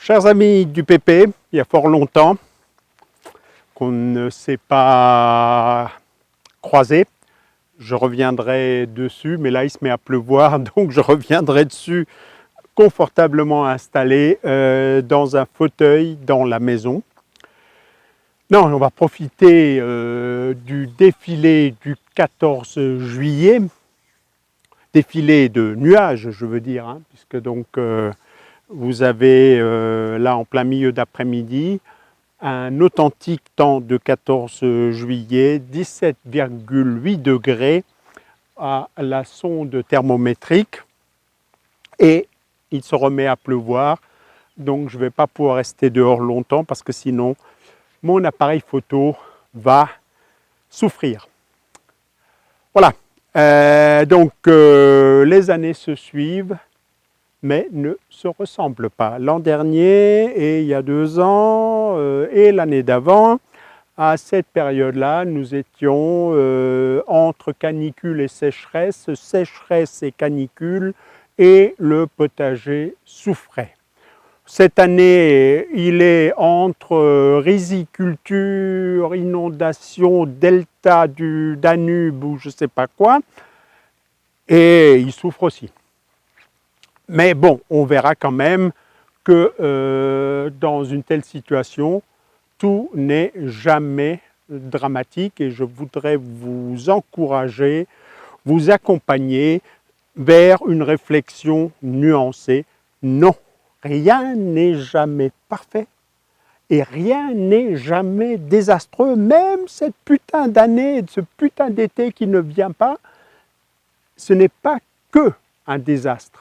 Chers amis du PP, il y a fort longtemps qu'on ne s'est pas croisés. Je reviendrai dessus, mais là il se met à pleuvoir, donc je reviendrai dessus confortablement installé dans un fauteuil dans la maison. Non, on va profiter du défilé du 14 juillet, défilé de nuages je veux dire, hein, puisque donc vous avez là en plein milieu d'après-midi un authentique temps de 14 juillet, 17,8 degrés à la sonde thermométrique et il se remet à pleuvoir, donc je ne vais pas pouvoir rester dehors longtemps parce que sinon mon appareil photo va souffrir. Voilà, donc les années se suivent mais ne se ressemblent pas. L'an dernier et il y a 2 ans et l'année d'avant, à cette période-là, nous étions entre canicule et sécheresse, sécheresse et canicule, et le potager souffrait. Cette année, il est entre riziculture, inondation, delta du Danube ou je ne sais pas quoi, et il souffre aussi. Mais bon, on verra quand même que dans une telle situation, tout n'est jamais dramatique et je voudrais vous encourager, vous accompagner vers une réflexion nuancée. Non, rien n'est jamais parfait et rien n'est jamais désastreux. Même cette putain d'année, ce putain d'été qui ne vient pas, ce n'est pas que un désastre.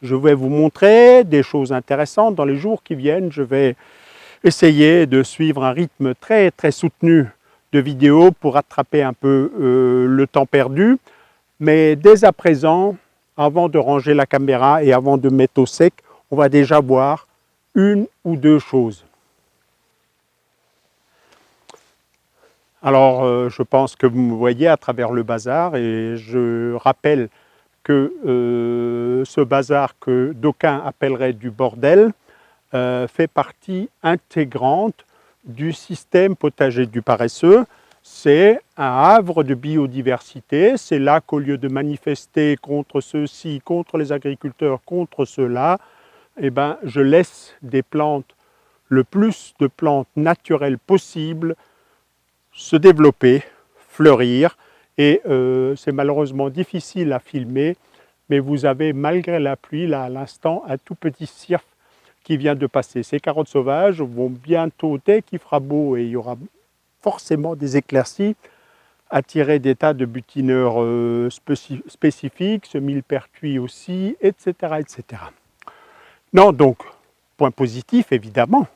Je vais vous montrer des choses intéressantes dans les jours qui viennent. Je vais essayer de suivre un rythme très soutenu de vidéos pour rattraper un peu le temps perdu. Mais dès à présent, avant de ranger la caméra et avant de mettre au sec, on va déjà voir une ou deux choses. Alors, je pense que vous me voyez à travers le bazar et je rappelle que ce bazar que d'aucuns appelleraient du bordel fait partie intégrante du système potager du paresseux. C'est un havre de biodiversité. C'est là qu'au lieu de manifester contre ceux-ci, contre les agriculteurs, contre ceux-là, eh ben, je laisse des plantes, le plus de plantes naturelles possible, se développer, fleurir. Et c'est malheureusement difficile à filmer, mais vous avez malgré la pluie, là à l'instant, un tout petit cirque qui vient de passer. Ces carottes sauvages vont bientôt, dès qu'il fera beau et il y aura forcément des éclaircies, attirer des tas de butineurs spécifiques, ce millepertuis aussi, etc., etc. Non, donc, point positif évidemment,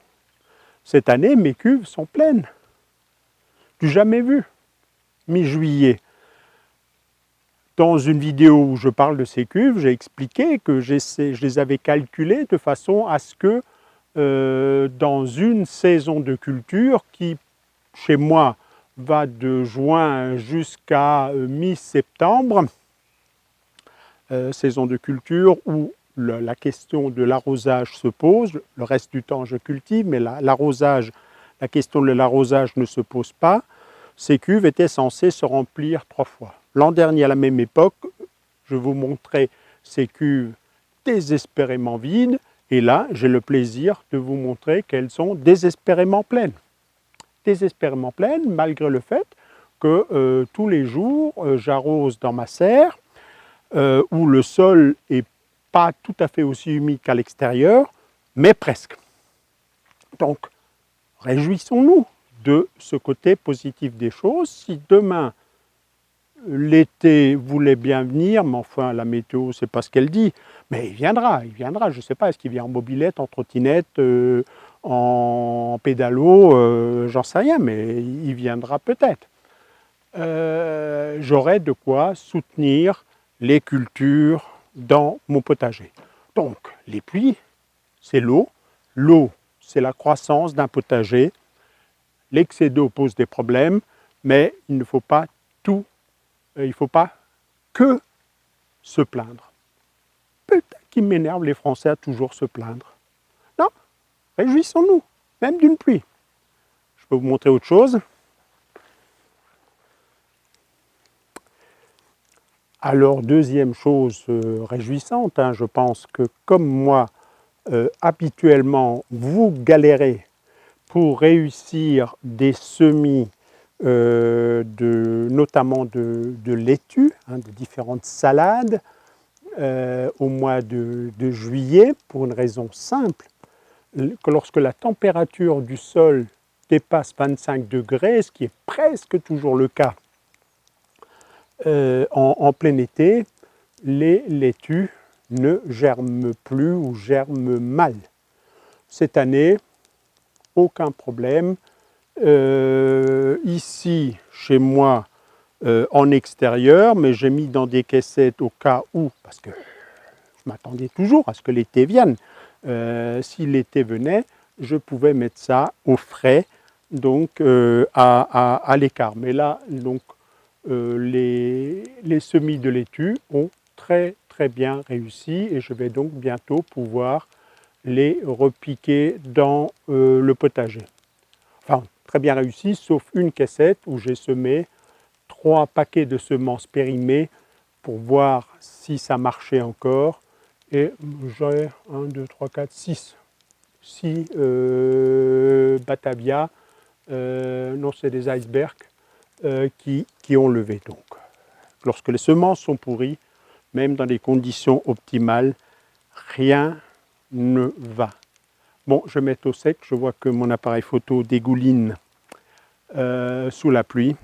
cette année mes cuves sont pleines. Du jamais vu, mi-juillet. Dans une vidéo où je parle de ces cuves, j'ai expliqué que je les avais calculées de façon à ce que dans une saison de culture qui, chez moi, va de juin jusqu'à mi-septembre, saison de culture où la question de l'arrosage se pose. Le reste du temps, je cultive, mais l'arrosage, la question de l'arrosage ne se pose pas. Ces cuves étaient censées se remplir 3 fois. L'an dernier, à la même époque, je vous montrais ces cuves désespérément vides, et là, j'ai le plaisir de vous montrer qu'elles sont désespérément pleines. Désespérément pleines, malgré le fait que tous les jours, j'arrose dans ma serre, où le sol n'est pas tout à fait aussi humide qu'à l'extérieur, mais presque. Donc, réjouissons-nous de ce côté positif des choses. Si demain, l'été voulait bien venir, mais enfin la météo, c'est pas ce qu'elle dit, mais il viendra, je ne sais pas, est-ce qu'il vient en mobilette, en trottinette, en pédalo, j'en sais rien, mais il viendra peut-être. J'aurai de quoi soutenir les cultures dans mon potager. Donc, les pluies, c'est l'eau. L'eau, c'est la croissance d'un potager. L'excès d'eau pose des problèmes, mais il ne faut pas tout, il ne faut pas que se plaindre. Peut-être qu'il m'énerve les Français à toujours se plaindre. Non, Réjouissons-nous, même d'une pluie. Je peux vous montrer autre chose. Alors, deuxième chose réjouissante, je pense que comme moi, habituellement, vous galérez pour réussir des semis, notamment de laitue, de différentes salades, au mois de juillet, pour une raison simple, que lorsque la température du sol dépasse 25 degrés, ce qui est presque toujours le cas en plein été, les laitues ne germent plus ou germent mal. Cette année, aucun problème. Ici, chez moi, en extérieur, mais j'ai mis dans des caissettes au cas où, parce que je m'attendais toujours à ce que l'été vienne. Si l'été venait, je pouvais mettre ça au frais, donc à l'écart. Mais là, donc, les semis de laitue ont très très bien réussi et je vais donc bientôt pouvoir les repiquer dans le potager. Enfin, très bien réussi, sauf une caissette où j'ai semé 3 paquets de semences périmées pour voir si ça marchait encore. Et j'ai 1, 2, 3, 4, 6 Batavia, non c'est des icebergs, qui ont levé. Donc, lorsque les semences sont pourries, même dans des conditions optimales, rien ne va. Bon, je vais mettre au sec, je vois que mon appareil photo dégouline sous la pluie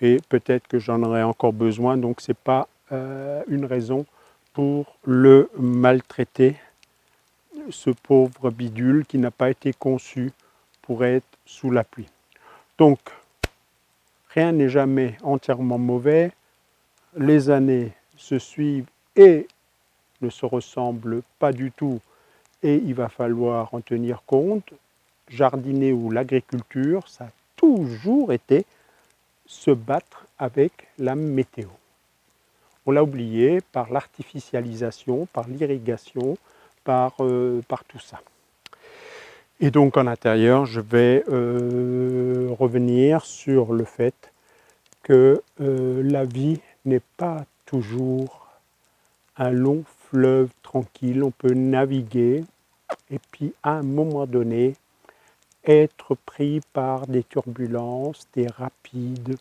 et peut-être que j'en aurai encore besoin, donc ce n'est pas une raison pour le maltraiter, ce pauvre bidule qui n'a pas été conçu pour être sous la pluie. Donc, rien n'est jamais entièrement mauvais, les années se suivent et ne se ressemblent pas du tout et il va falloir en tenir compte. Jardiner ou l'agriculture, ça a toujours été se battre avec la météo. On l'a oublié par l'artificialisation, par l'irrigation, par tout ça. Et donc en intérieur, je vais revenir sur le fait que la vie n'est pas toujours un long fleuve tranquille. On peut naviguer et puis à un moment donné, être pris par des turbulences, des rapides,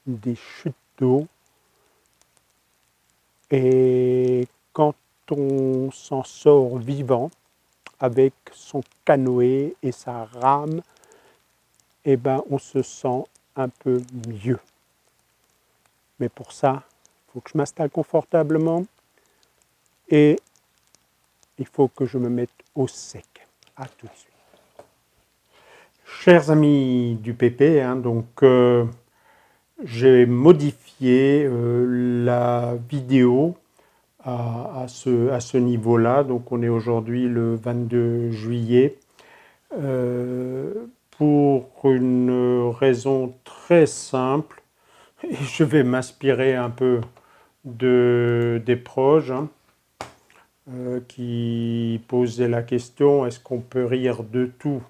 des chutes d'eau. Et quand on s'en sort vivant, avec son canoë et sa rame, eh ben, on se sent un peu mieux. Mais pour ça, il faut que je m'installe confortablement et il faut que je me mette au sec. À tout de suite. Chers amis du PP, donc j'ai modifié la vidéo à ce niveau-là. Donc on est aujourd'hui le 22 juillet. Pour une raison très simple, et je vais m'inspirer un peu des proches qui posaient la question: est-ce qu'on peut rire de tout?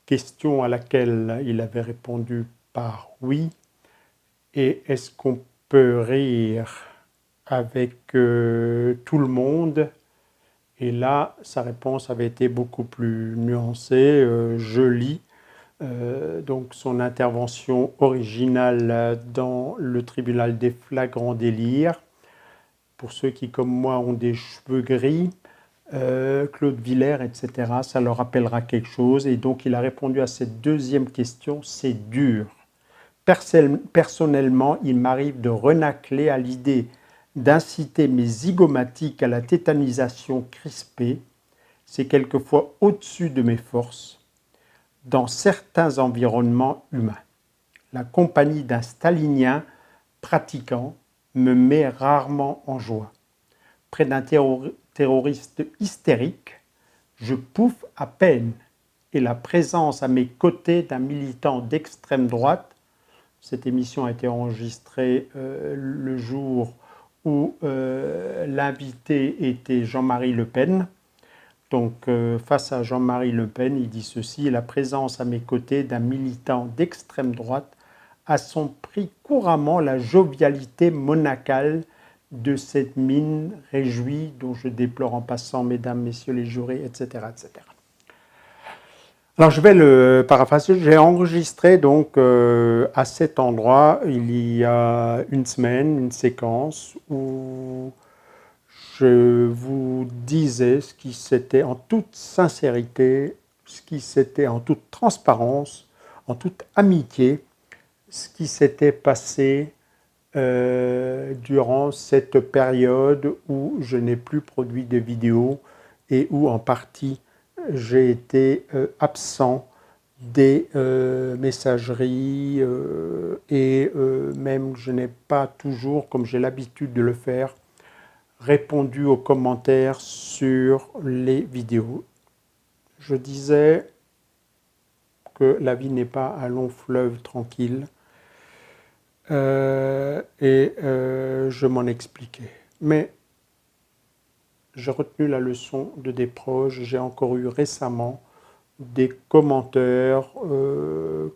Question à laquelle il avait répondu par oui. Et est-ce qu'on peut rire avec tout le monde? Et là, sa réponse avait été beaucoup plus nuancée. Je lis donc son intervention originale dans le tribunal des flagrants délires. Pour ceux qui, comme moi, ont des cheveux gris, Claude Villers, etc., ça leur rappellera quelque chose. Et donc, il a répondu à cette deuxième question: c'est dur. Personnellement, il m'arrive de renâcler à l'idée d'inciter mes zygomatiques à la tétanisation crispée. C'est quelquefois au-dessus de mes forces. Dans certains environnements humains, la compagnie d'un stalinien pratiquant me met rarement en joie. Près d'un terroriste hystérique, je pouffe à peine, et la présence à mes côtés d'un militant d'extrême droite, cette émission a été enregistrée le jour où l'invité était Jean-Marie Le Pen, Donc, face à Jean-Marie Le Pen, il dit ceci: la présence à mes côtés d'un militant d'extrême droite a son prix couramment la jovialité monacale de cette mine réjouie dont je déplore en passant, mesdames, messieurs les jurés, etc., etc. Alors je vais le paraphraser. J'ai enregistré donc à cet endroit il y a une semaine une séquence où je vous disais ce qui s'était en toute sincérité, ce qui s'était en toute transparence, en toute amitié, ce qui s'était passé durant cette période où je n'ai plus produit de vidéos et où en partie j'ai été absent des messageries et même je n'ai pas toujours, comme j'ai l'habitude de le faire, répondu aux commentaires sur les vidéos. Je disais que la vie n'est pas un long fleuve tranquille et je m'en expliquais. Mais j'ai retenu la leçon de des proches. J'ai encore eu récemment des commentaires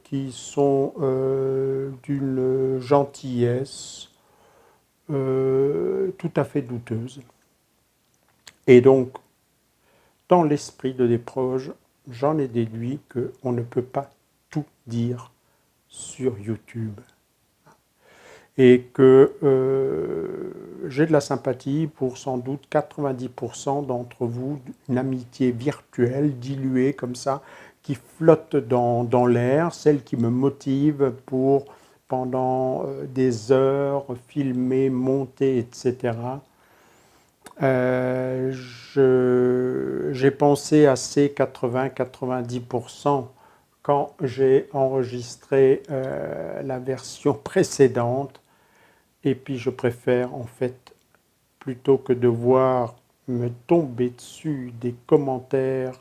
qui sont d'une gentillesse tout à fait douteuse. Et donc, dans l'esprit de des proches, j'en ai déduit qu'on ne peut pas tout dire sur YouTube. Et que j'ai de la sympathie pour sans doute 90% d'entre vous, une amitié virtuelle, diluée comme ça, qui flotte dans l'air, celle qui me motive pour, pendant des heures, filmer, monter, etc. J'ai pensé à ces 80-90% quand j'ai enregistré la version précédente. Et puis je préfère en fait, plutôt que de voir me tomber dessus des commentaires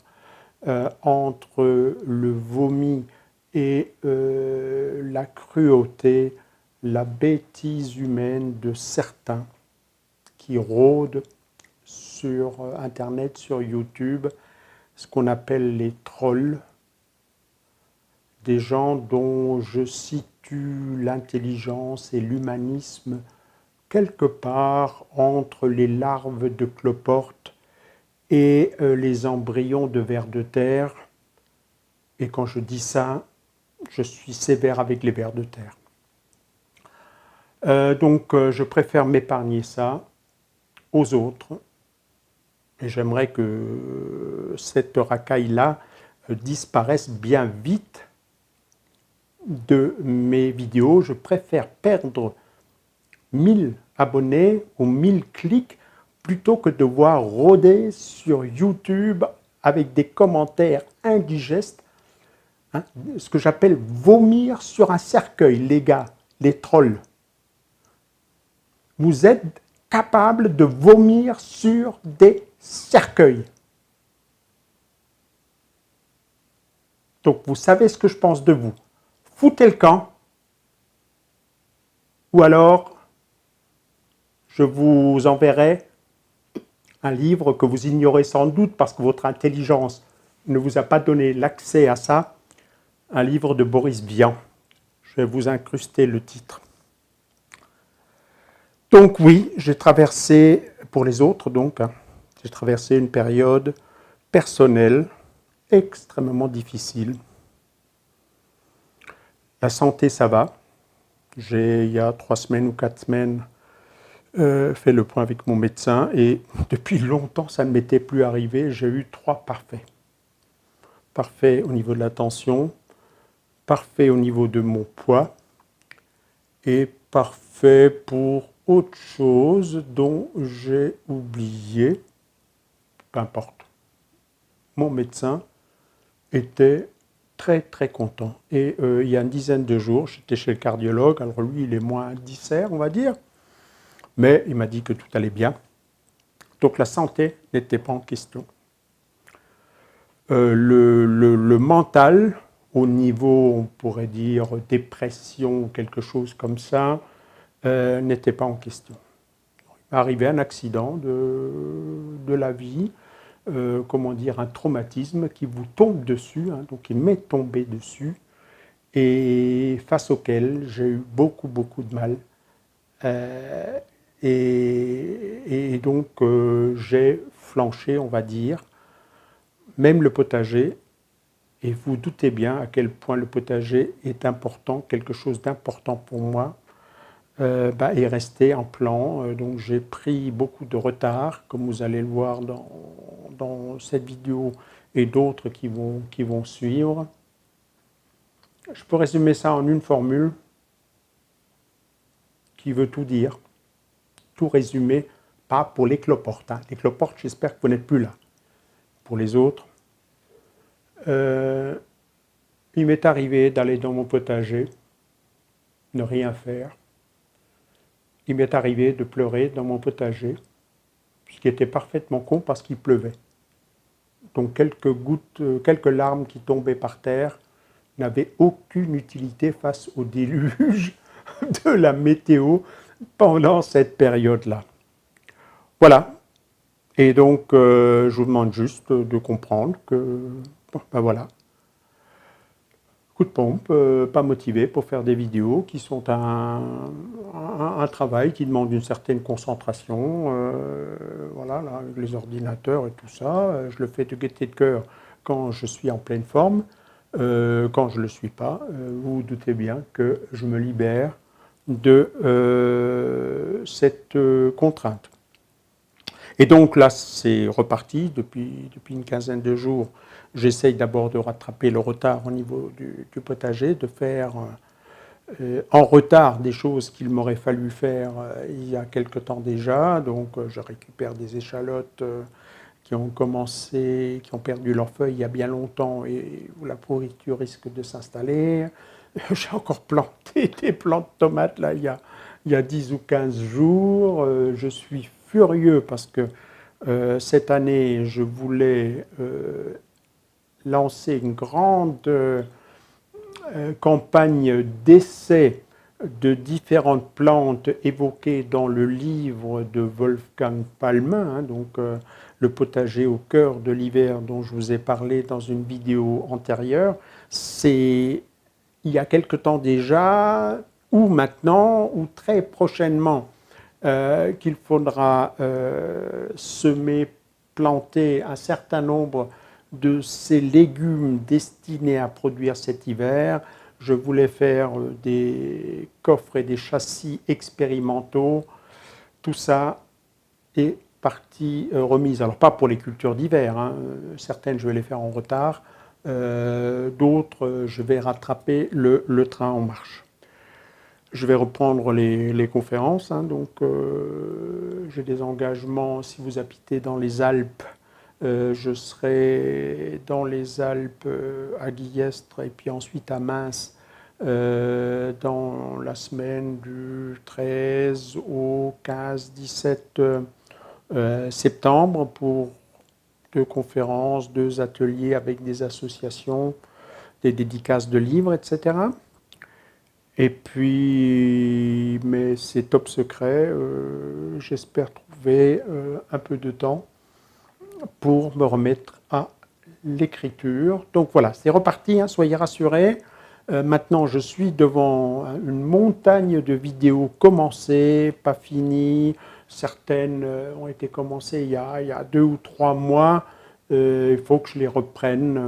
entre le vomi et la cruauté, la bêtise humaine de certains qui rôdent sur Internet, sur YouTube, ce qu'on appelle les trolls, des gens dont je situe l'intelligence et l'humanisme quelque part entre les larves de cloporte et les embryons de vers de terre. Et quand je dis ça, je suis sévère avec les vers de terre. Donc je préfère m'épargner ça aux autres. Et j'aimerais que cette racaille-là disparaisse bien vite de mes vidéos. Je préfère perdre 1000 abonnés ou 1000 clics plutôt que de voir rôder sur YouTube avec des commentaires indigestes, hein, ce que j'appelle vomir sur un cercueil, les gars, les trolls. Vous êtes capables de vomir sur des cercueils. Donc vous savez ce que je pense de vous. Foutez le camp, ou alors je vous enverrai un livre que vous ignorez sans doute parce que votre intelligence ne vous a pas donné l'accès à ça, un livre de Boris Vian. Je vais vous incruster le titre. Donc oui, j'ai traversé, pour les autres donc, j'ai traversé une période personnelle extrêmement difficile. La santé, ça va. J'ai, il y a 3 semaines ou 4 semaines, fait le point avec mon médecin et depuis longtemps, ça ne m'était plus arrivé. J'ai eu 3 parfaits. Parfait au niveau de la tension, parfait au niveau de mon poids et parfait pour autre chose dont j'ai oublié. Peu importe. Mon médecin était très très content. Et il y a une dizaine de jours, j'étais chez le cardiologue. Alors lui, il est moins dissert, on va dire. Mais il m'a dit que tout allait bien. Donc la santé n'était pas en question. Le mental, au niveau, on pourrait dire, dépression ou quelque chose comme ça, n'était pas en question. Il m'est arrivé un accident de la vie. comment dire, un traumatisme qui vous tombe dessus, hein, donc qui m'est tombé dessus, et face auquel j'ai eu beaucoup, beaucoup de mal. Euh, et donc j'ai flanché, on va dire, même le potager, et vous doutez bien à quel point le potager est important, quelque chose d'important pour moi, est resté en plan. Donc j'ai pris beaucoup de retard, comme vous allez le voir dans cette vidéo et d'autres qui vont suivre. Je peux résumer ça en une formule qui veut tout dire, tout résumer, pas pour les cloportes. Hein. Les cloportes, j'espère que vous n'êtes plus là. Pour les autres, il m'est arrivé d'aller dans mon potager, ne rien faire. Il m'est arrivé de pleurer dans mon potager, ce qui était parfaitement con parce qu'il pleuvait. Donc quelques gouttes, quelques larmes qui tombaient par terre n'avaient aucune utilité face au déluge de la météo pendant cette période-là. Voilà. Et donc, je vous demande juste de comprendre que, ben voilà, coup de pompe, pas motivé pour faire des vidéos qui sont un travail qui demande une certaine concentration. Voilà, là, avec les ordinateurs et tout ça, je le fais de gaieté de cœur quand je suis en pleine forme. Quand je ne le suis pas, vous vous doutez bien que je me libère de cette contrainte. Et donc là, c'est reparti depuis une quinzaine de jours. J'essaye d'abord de rattraper le retard au niveau du potager, de faire en retard des choses qu'il m'aurait fallu faire il y a quelque temps déjà. Donc je récupère des échalotes qui ont commencé, qui ont perdu leurs feuilles il y a bien longtemps et où la pourriture risque de s'installer. J'ai encore planté des plants de tomates là, il y a 10 ou 15 jours. Je suis furieux parce que cette année, je voulais lancer une grande campagne d'essai de différentes plantes évoquées dans le livre de Wolfgang Palmin, hein, donc le potager au cœur de l'hiver dont je vous ai parlé dans une vidéo antérieure. C'est il y a quelque temps déjà, ou maintenant, ou très prochainement, qu'il faudra semer, planter un certain nombre de ces légumes destinés à produire cet hiver. Je voulais faire des coffres et des châssis expérimentaux. Tout ça est partie remise. Alors pas pour les cultures d'hiver, hein. Certaines je vais les faire en retard, d'autres je vais rattraper le train en marche. Je vais reprendre les conférences, hein, donc j'ai des engagements. Si vous habitez dans les Alpes, je serai dans les Alpes à Guillestre et puis ensuite à Mins dans la semaine du 13 au 15-17 septembre pour 2 conférences, 2 ateliers avec des associations, des dédicaces de livres, etc. Et puis, mais c'est top secret, j'espère trouver un peu de temps pour me remettre à l'écriture. Donc voilà, c'est reparti, hein, soyez rassurés. Maintenant, je suis devant une montagne de vidéos commencées, pas finies. Certaines ont été commencées il y a 2 ou 3 mois. Il faut que je les reprenne.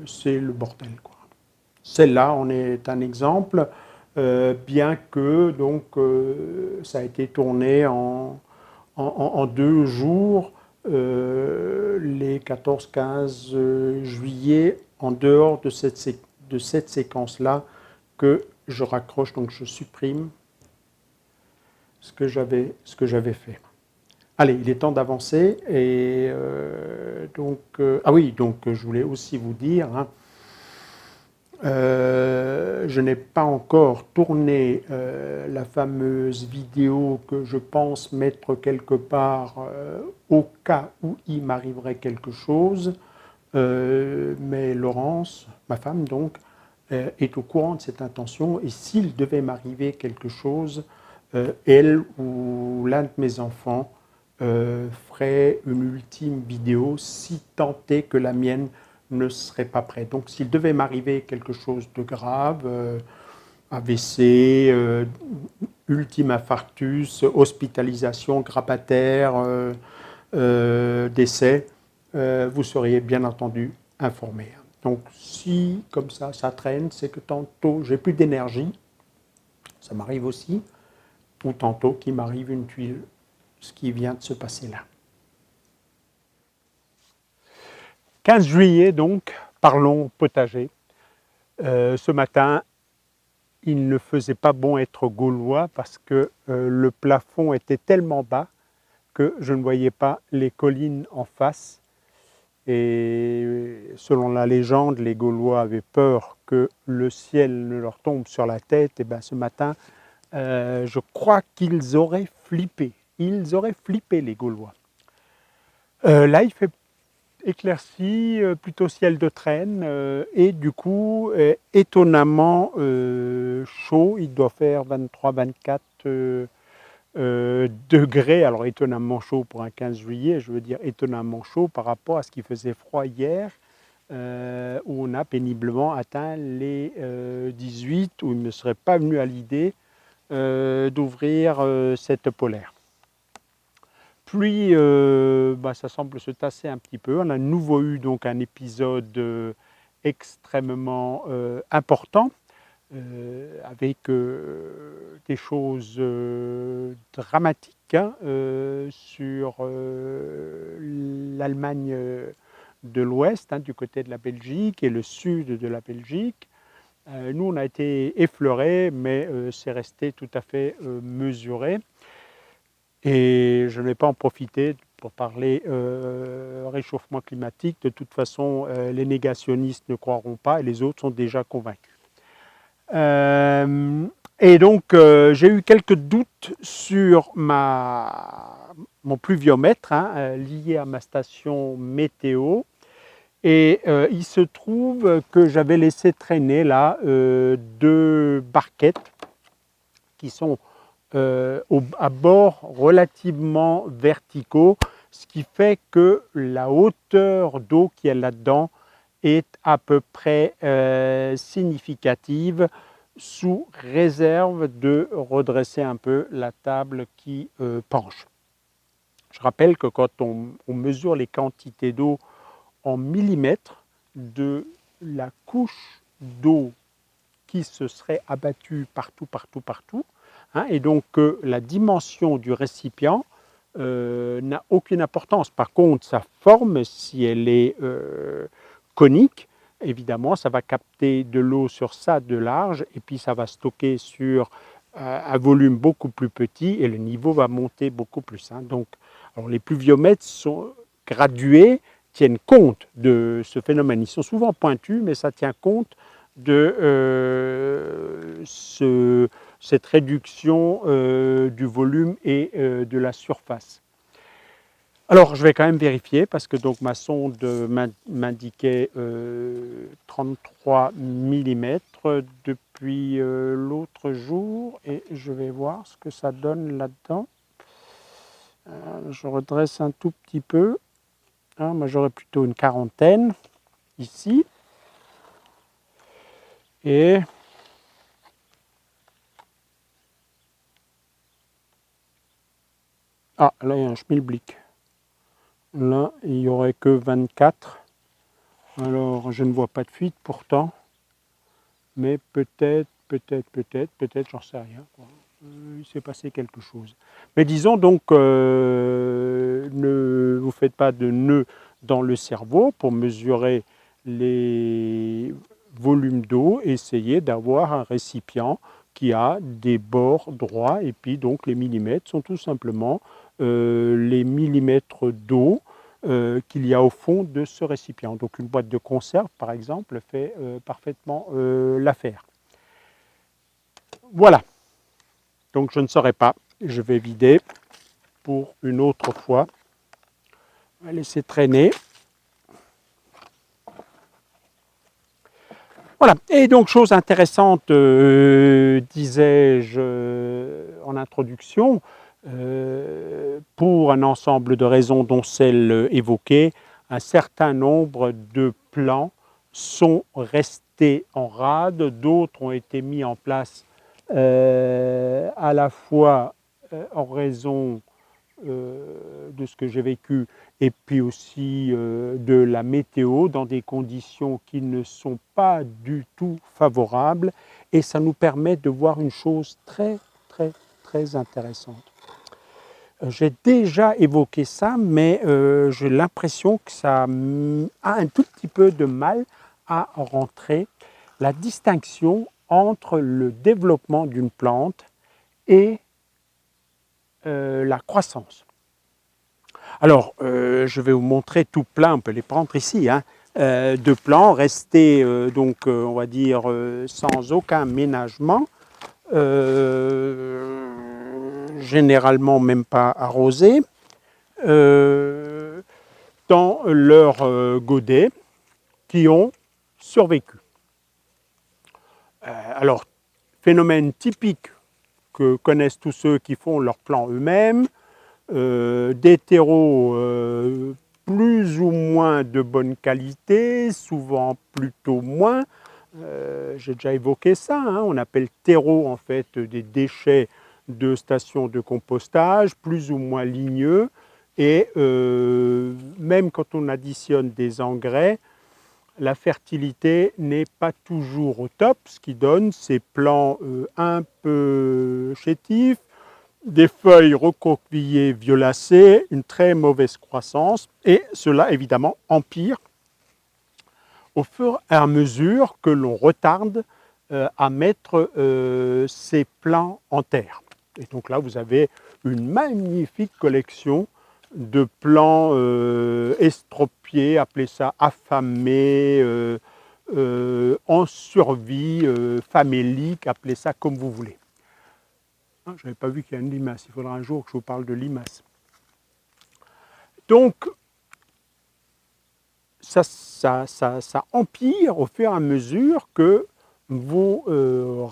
C'est le bordel, quoi. Celle-là en est un exemple, bien que donc, ça a été tourné en 2 jours, les 14-15 juillet, en dehors de cette séquence-là, que je raccroche, donc je supprime ce que j'avais fait. Allez, il est temps d'avancer. Et ah oui, donc je voulais aussi vous dire, hein, je n'ai pas encore tourné la fameuse vidéo que je pense mettre quelque part au cas où il m'arriverait quelque chose. Mais Laurence, ma femme donc, est au courant de cette intention. Et s'il devait m'arriver quelque chose, elle ou l'un de mes enfants ferai une ultime vidéo si tant est que la mienne ne serait pas prête. Donc s'il devait m'arriver quelque chose de grave, AVC, ultime infarctus, hospitalisation, grabataire, décès, vous seriez bien entendu informé. Donc si comme ça traîne, c'est que tantôt j'ai plus d'énergie, ça m'arrive aussi, ou tantôt qu'il m'arrive une tuile, ce qui vient de se passer là. 15 juillet donc, parlons potager. Ce matin, il ne faisait pas bon être gaulois parce que le plafond était tellement bas que je ne voyais pas les collines en face. Et selon la légende, les Gaulois avaient peur que le ciel ne leur tombe sur la tête. Et bien ce matin, je crois qu'ils auraient flippé. Ils auraient flippé, les Gaulois. Là, il fait éclairci, plutôt ciel de traîne, et du coup, étonnamment chaud. Il doit faire 23-24 degrés. Alors étonnamment chaud pour un 15 juillet, je veux dire étonnamment chaud par rapport à ce qui faisait froid hier, où on a péniblement atteint les 18, où il ne me serait pas venu à l'idée d'ouvrir cette polaire. Pluie, ça semble se tasser un petit peu. On a de nouveau eu donc un épisode extrêmement important, avec des choses dramatiques sur l'Allemagne de l'Ouest, du côté de la Belgique, et le sud de la Belgique. Nous, on a été effleurés, mais c'est resté tout à fait mesuré. Et je ne vais pas en profiter pour parler réchauffement climatique. De toute façon, les négationnistes ne croiront pas et les autres sont déjà convaincus. Et donc, j'ai eu quelques doutes sur mon pluviomètre lié à ma station météo. Et il se trouve que j'avais laissé traîner là 2 barquettes qui sont à bords relativement verticaux, ce qui fait que la hauteur d'eau qu'il y a là-dedans est à peu près significative, sous réserve de redresser un peu la table qui penche. Je rappelle que quand on mesure les quantités d'eau en millimètres de la couche d'eau qui se serait abattue partout, et donc la dimension du récipient n'a aucune importance. Par contre, sa forme, si elle est conique, évidemment, ça va capter de l'eau sur ça de large, et puis ça va stocker sur un volume beaucoup plus petit, et le niveau va monter beaucoup plus. Donc, alors les pluviomètres sont gradués, tiennent compte de ce phénomène. Ils sont souvent pointus, mais ça tient compte de cette réduction du volume et de la surface. Alors, je vais quand même vérifier parce que donc ma sonde m'indiquait 33 mm depuis l'autre jour, et je vais voir ce que ça donne là-dedans. Je redresse un tout petit peu. Moi, j'aurais plutôt une quarantaine ici. Et là, il y a un schmilblick. Là, il n'y aurait que 24. Alors, je ne vois pas de fuite pourtant. Mais peut-être, j'en sais rien. Il s'est passé quelque chose. Mais disons donc, ne vous faites pas de nœud dans le cerveau pour mesurer les volumes d'eau. Essayez d'avoir un récipient qui a des bords droits, et puis donc les millimètres sont tout simplement les millimètres d'eau qu'il y a au fond de ce récipient. Donc une boîte de conserve, par exemple, fait parfaitement l'affaire. Voilà. Donc je ne saurais pas. Je vais vider pour une autre fois. On va laisser traîner. Voilà. Et donc, chose intéressante, disais-je en introduction, pour un ensemble de raisons dont celles évoquées, un certain nombre de plans sont restés en rade, d'autres ont été mis en place à la fois en raison de ce que j'ai vécu et puis aussi de la météo dans des conditions qui ne sont pas du tout favorables, et ça nous permet de voir une chose très très intéressante. J'ai déjà évoqué ça, mais j'ai l'impression que ça a un tout petit peu de mal à rentrer, la distinction entre le développement d'une plante et la croissance. Alors, je vais vous montrer tout plein, on peut les prendre ici, hein, de plants restés, donc, on va dire, sans aucun ménagement, généralement même pas arrosés, dans leur godet, qui ont survécu. Alors, phénomène typique que connaissent tous ceux qui font leurs plants eux-mêmes, des terreaux plus ou moins de bonne qualité, souvent plutôt moins. J'ai déjà évoqué ça, hein, on appelle terreau en fait des déchets de stations de compostage, plus ou moins ligneux, et même quand on additionne des engrais, la fertilité n'est pas toujours au top, ce qui donne ces plants un peu chétifs, des feuilles recroquevillées violacées, une très mauvaise croissance, et cela évidemment empire au fur et à mesure que l'on retarde à mettre ces plants en terre. Et donc là, vous avez une magnifique collection de plants estropiés, appelez ça affamés, en survie, faméliques, appelez ça comme vous voulez. Je n'avais pas vu qu'il y a une limace, il faudra un jour que je vous parle de limaces. Donc, ça empire au fur et à mesure que vous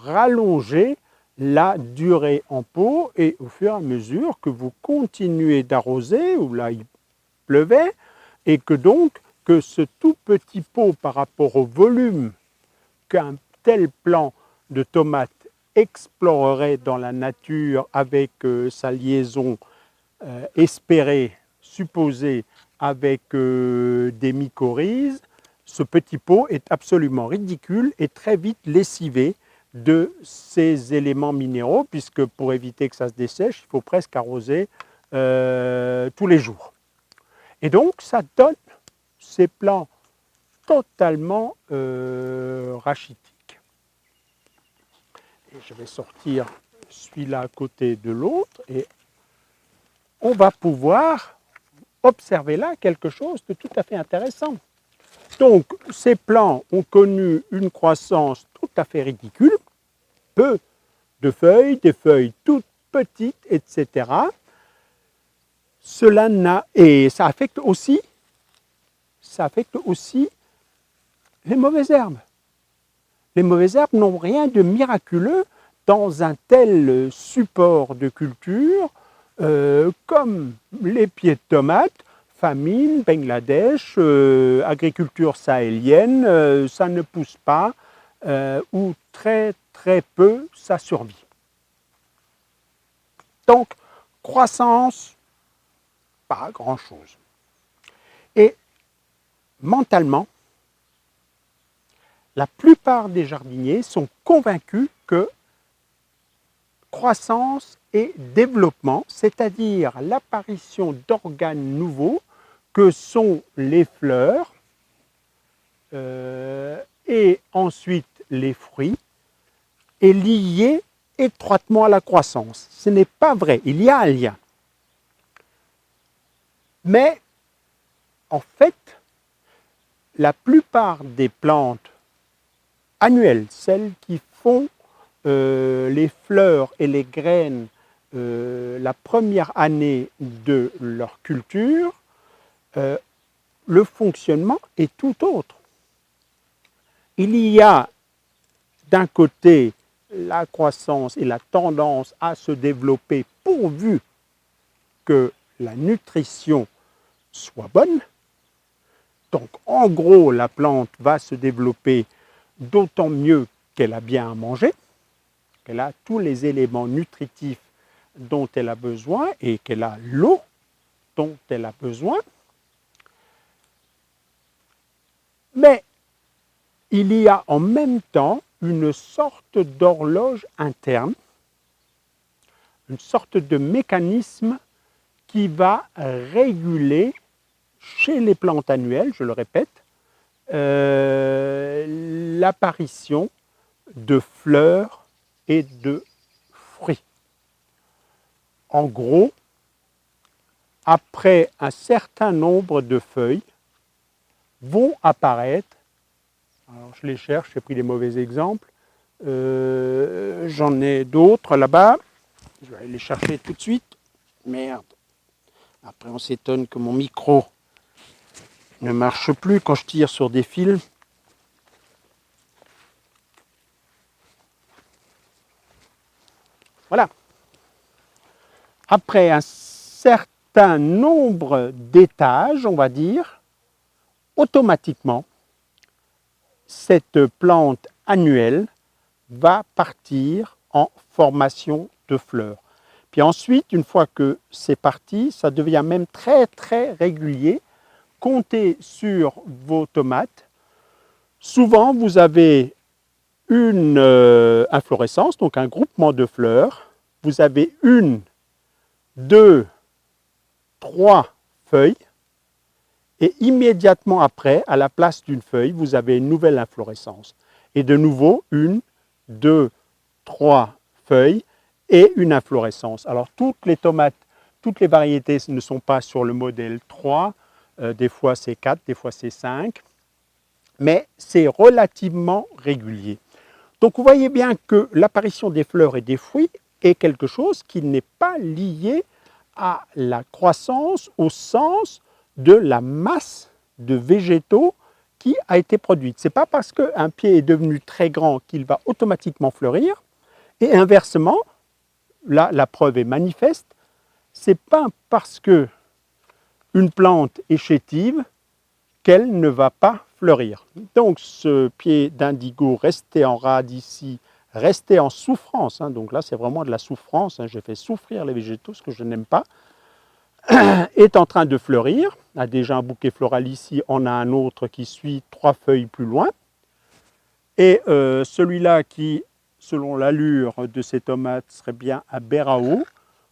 rallongez la durée en pot, et au fur et à mesure que vous continuez d'arroser, ou là il pleuvait, et que donc que ce tout petit pot par rapport au volume qu'un tel plant de tomates explorerait dans la nature avec sa liaison espérée, supposée, avec des mycorhizes, ce petit pot est absolument ridicule et très vite lessivé de ces éléments minéraux, puisque pour éviter que ça se dessèche, il faut presque arroser tous les jours. Et donc, ça donne ces plants totalement rachitiques. Et je vais sortir celui-là à côté de l'autre, et on va pouvoir observer là quelque chose de tout à fait intéressant. Donc, ces plants ont connu une croissance tout à fait ridicule, peu de feuilles, des feuilles toutes petites, etc. Et ça affecte aussi les mauvaises herbes. Les mauvaises herbes n'ont rien de miraculeux dans un tel support de culture comme les pieds de tomates. Famine, Bangladesh, agriculture sahélienne, ça ne pousse pas, ou très très peu, ça survit. Donc, croissance, pas grand-chose. Et mentalement, la plupart des jardiniers sont convaincus que croissance et développement, c'est-à-dire l'apparition d'organes nouveaux que sont les fleurs et ensuite les fruits, est lié étroitement à la croissance. Ce n'est pas vrai, il y a un lien. Mais en fait, la plupart des plantes annuelles, celles qui font les fleurs et les graines la première année de leur culture, le fonctionnement est tout autre. Il y a d'un côté la croissance et la tendance à se développer pourvu que la nutrition soit bonne. Donc en gros, la plante va se développer d'autant mieux qu'elle a bien à manger, qu'elle a tous les éléments nutritifs dont elle a besoin et qu'elle a l'eau dont elle a besoin. Mais il y a en même temps une sorte d'horloge interne, une sorte de mécanisme qui va réguler chez les plantes annuelles, je le répète, l'apparition de fleurs et de fruits. En gros, après un certain nombre de feuilles vont apparaître, alors je les cherche, j'ai pris des mauvais exemples, j'en ai d'autres là-bas, je vais aller les chercher tout de suite, merde, après on s'étonne que mon micro ne marche plus quand je tire sur des fils. Voilà. Après un certain nombre d'étages, on va dire, automatiquement, cette plante annuelle va partir en formation de fleurs. Puis ensuite, une fois que c'est parti, ça devient même très très régulier. Comptez sur vos tomates. Souvent, vous avez une inflorescence, donc un groupement de fleurs. Vous avez 1, 2, 3 feuilles. Et immédiatement après, à la place d'une feuille, vous avez une nouvelle inflorescence. Et de nouveau, 1, 2, 3 feuilles et une inflorescence. Alors toutes les tomates, toutes les variétés ne sont pas sur le modèle 3, des fois c'est 4, des fois c'est 5, mais c'est relativement régulier. Donc vous voyez bien que l'apparition des fleurs et des fruits est quelque chose qui n'est pas lié à la croissance au sens de la masse de végétaux qui a été produite. Ce n'est pas parce qu'un pied est devenu très grand qu'il va automatiquement fleurir, et inversement, là la preuve est manifeste, ce n'est pas parce qu'une plante est chétive qu'elle ne va pas fleurir. Donc ce pied d'indigo resté en rade ici, resté en souffrance, donc là c'est vraiment de la souffrance, j'ai fait souffrir les végétaux, ce que je n'aime pas, est en train de fleurir, a déjà un bouquet floral ici, on a un autre qui suit 3 feuilles plus loin, et celui-là qui, selon l'allure de ces tomates, serait bien à Berao,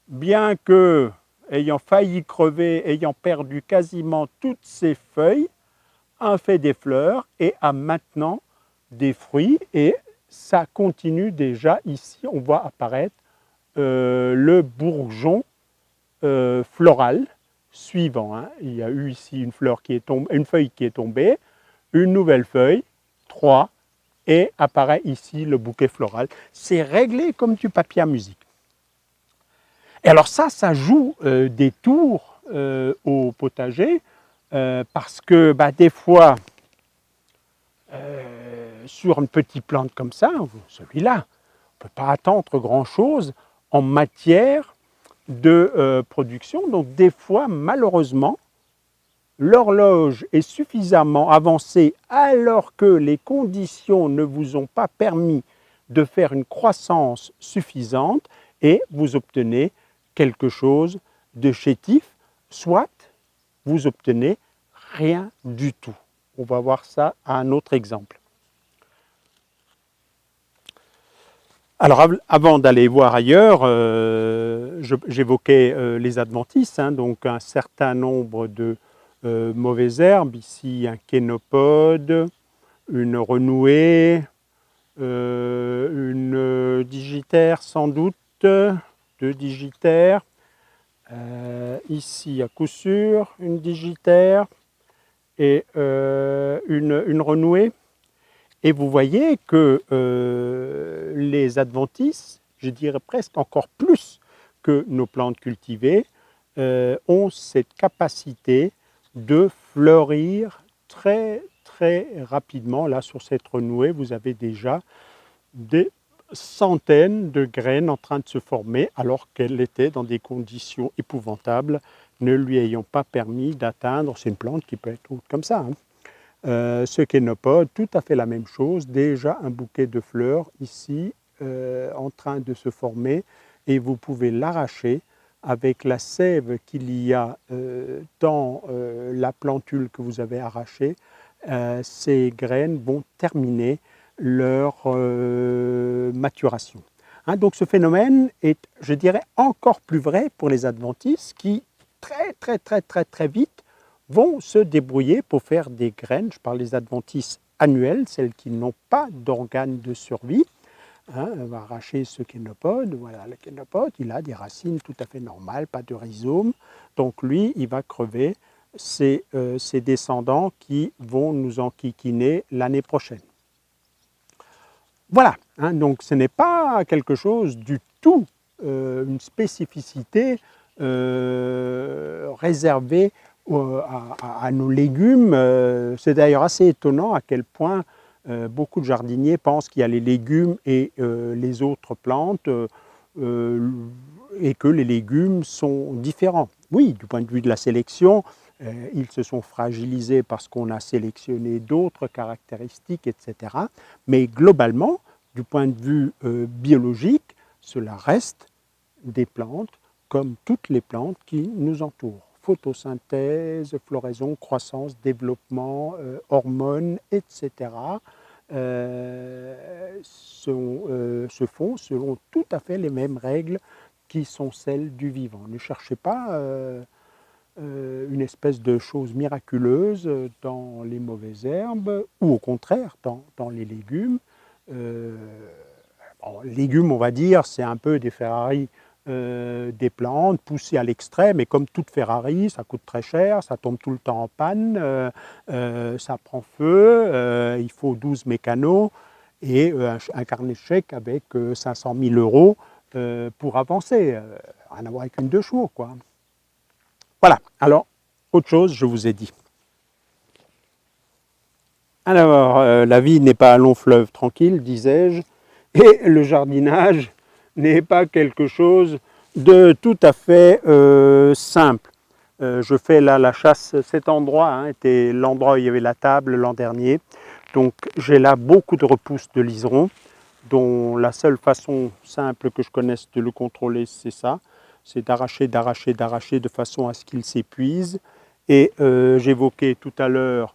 bien que, ayant failli crever, ayant perdu quasiment toutes ses feuilles, a fait des fleurs et a maintenant des fruits, et ça continue déjà. Ici, on voit apparaître le bourgeon floral suivant. Il y a eu ici une feuille qui est tombée, une nouvelle feuille, 3, et apparaît ici le bouquet floral. C'est réglé comme du papier à musique. Et alors ça joue des tours au potager, parce que des fois, sur une petite plante comme ça, celui-là, on ne peut pas attendre grand-chose en matière de production. Donc des fois, malheureusement, l'horloge est suffisamment avancée alors que les conditions ne vous ont pas permis de faire une croissance suffisante, et vous obtenez quelque chose de chétif, soit vous obtenez rien du tout. On va voir ça à un autre exemple. Alors avant d'aller voir ailleurs, j'évoquais les adventices, donc un certain nombre de mauvaises herbes, ici un kénopode, une renouée, une digitaire sans doute, 2 digitaires, ici à coup sûr une digitaire et une renouée. Et vous voyez que les adventices, je dirais presque encore plus que nos plantes cultivées, ont cette capacité de fleurir très très rapidement. Là, sur cette renouée, vous avez déjà des centaines de graines en train de se former alors qu'elle était dans des conditions épouvantables, ne lui ayant pas permis d'atteindre, c'est une plante qui peut être haute comme ça, hein. Ce kénopode, tout à fait la même chose, déjà un bouquet de fleurs ici en train de se former et vous pouvez l'arracher avec la sève qu'il y a dans la plantule que vous avez arrachée. Ces graines vont terminer leur maturation. Hein, donc ce phénomène est, je dirais, encore plus vrai pour les adventistes qui très vite vont se débrouiller pour faire des graines. Je parle des adventices annuelles, celles qui n'ont pas d'organes de survie. Hein, on va arracher ce kénopode. Voilà, le kénopode, il a des racines tout à fait normales, pas de rhizome. Donc lui, il va crever. C'est ses descendants qui vont nous enquiquiner l'année prochaine. Voilà, hein, donc ce n'est pas quelque chose du tout, une spécificité réservée à nos légumes. C'est d'ailleurs assez étonnant à quel point beaucoup de jardiniers pensent qu'il y a les légumes et les autres plantes et que les légumes sont différents. Oui, du point de vue de la sélection, ils se sont fragilisés parce qu'on a sélectionné d'autres caractéristiques, etc. Mais globalement, du point de vue biologique, cela reste des plantes comme toutes les plantes qui nous entourent. Photosynthèse, floraison, croissance, développement, hormones, etc. Se font selon tout à fait les mêmes règles qui sont celles du vivant. Ne cherchez pas une espèce de chose miraculeuse dans les mauvaises herbes ou au contraire dans les légumes. Les légumes, on va dire, c'est un peu des Ferrari des plantes poussées à l'extrême, et comme toute Ferrari, ça coûte très cher, ça tombe tout le temps en panne, ça prend feu, il faut 12 mécanos et un carnet de chèques avec 500 000 € pour avancer. Rien à voir avec une 2 chevaux, quoi. Voilà, alors, autre chose, je vous ai dit. Alors, la vie n'est pas un long fleuve tranquille, disais-je, et le jardinage n'est pas quelque chose de tout à fait simple. Je fais là la chasse, cet endroit était l'endroit où il y avait la table l'an dernier, donc j'ai là beaucoup de repousses de liserons, dont la seule façon simple que je connaisse de le contrôler, c'est ça, c'est d'arracher de façon à ce qu'il s'épuise. Et j'évoquais tout à l'heure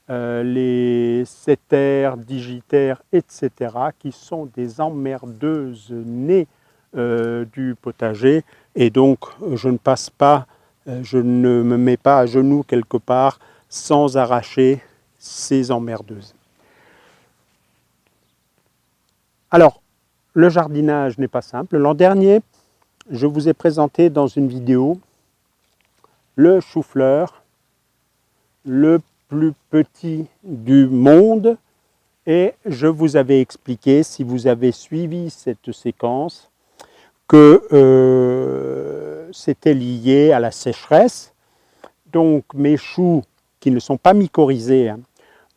les sétères, digitaires, etc., qui sont des emmerdeuses nées du potager. Et donc, je ne passe pas, je ne me mets pas à genoux quelque part sans arracher ces emmerdeuses. Alors, le jardinage n'est pas simple. L'an dernier, je vous ai présenté dans une vidéo le chou-fleur, le plus petit du monde, et je vous avais expliqué, si vous avez suivi cette séquence, que c'était lié à la sécheresse. Donc mes choux, qui ne sont pas mycorhizés,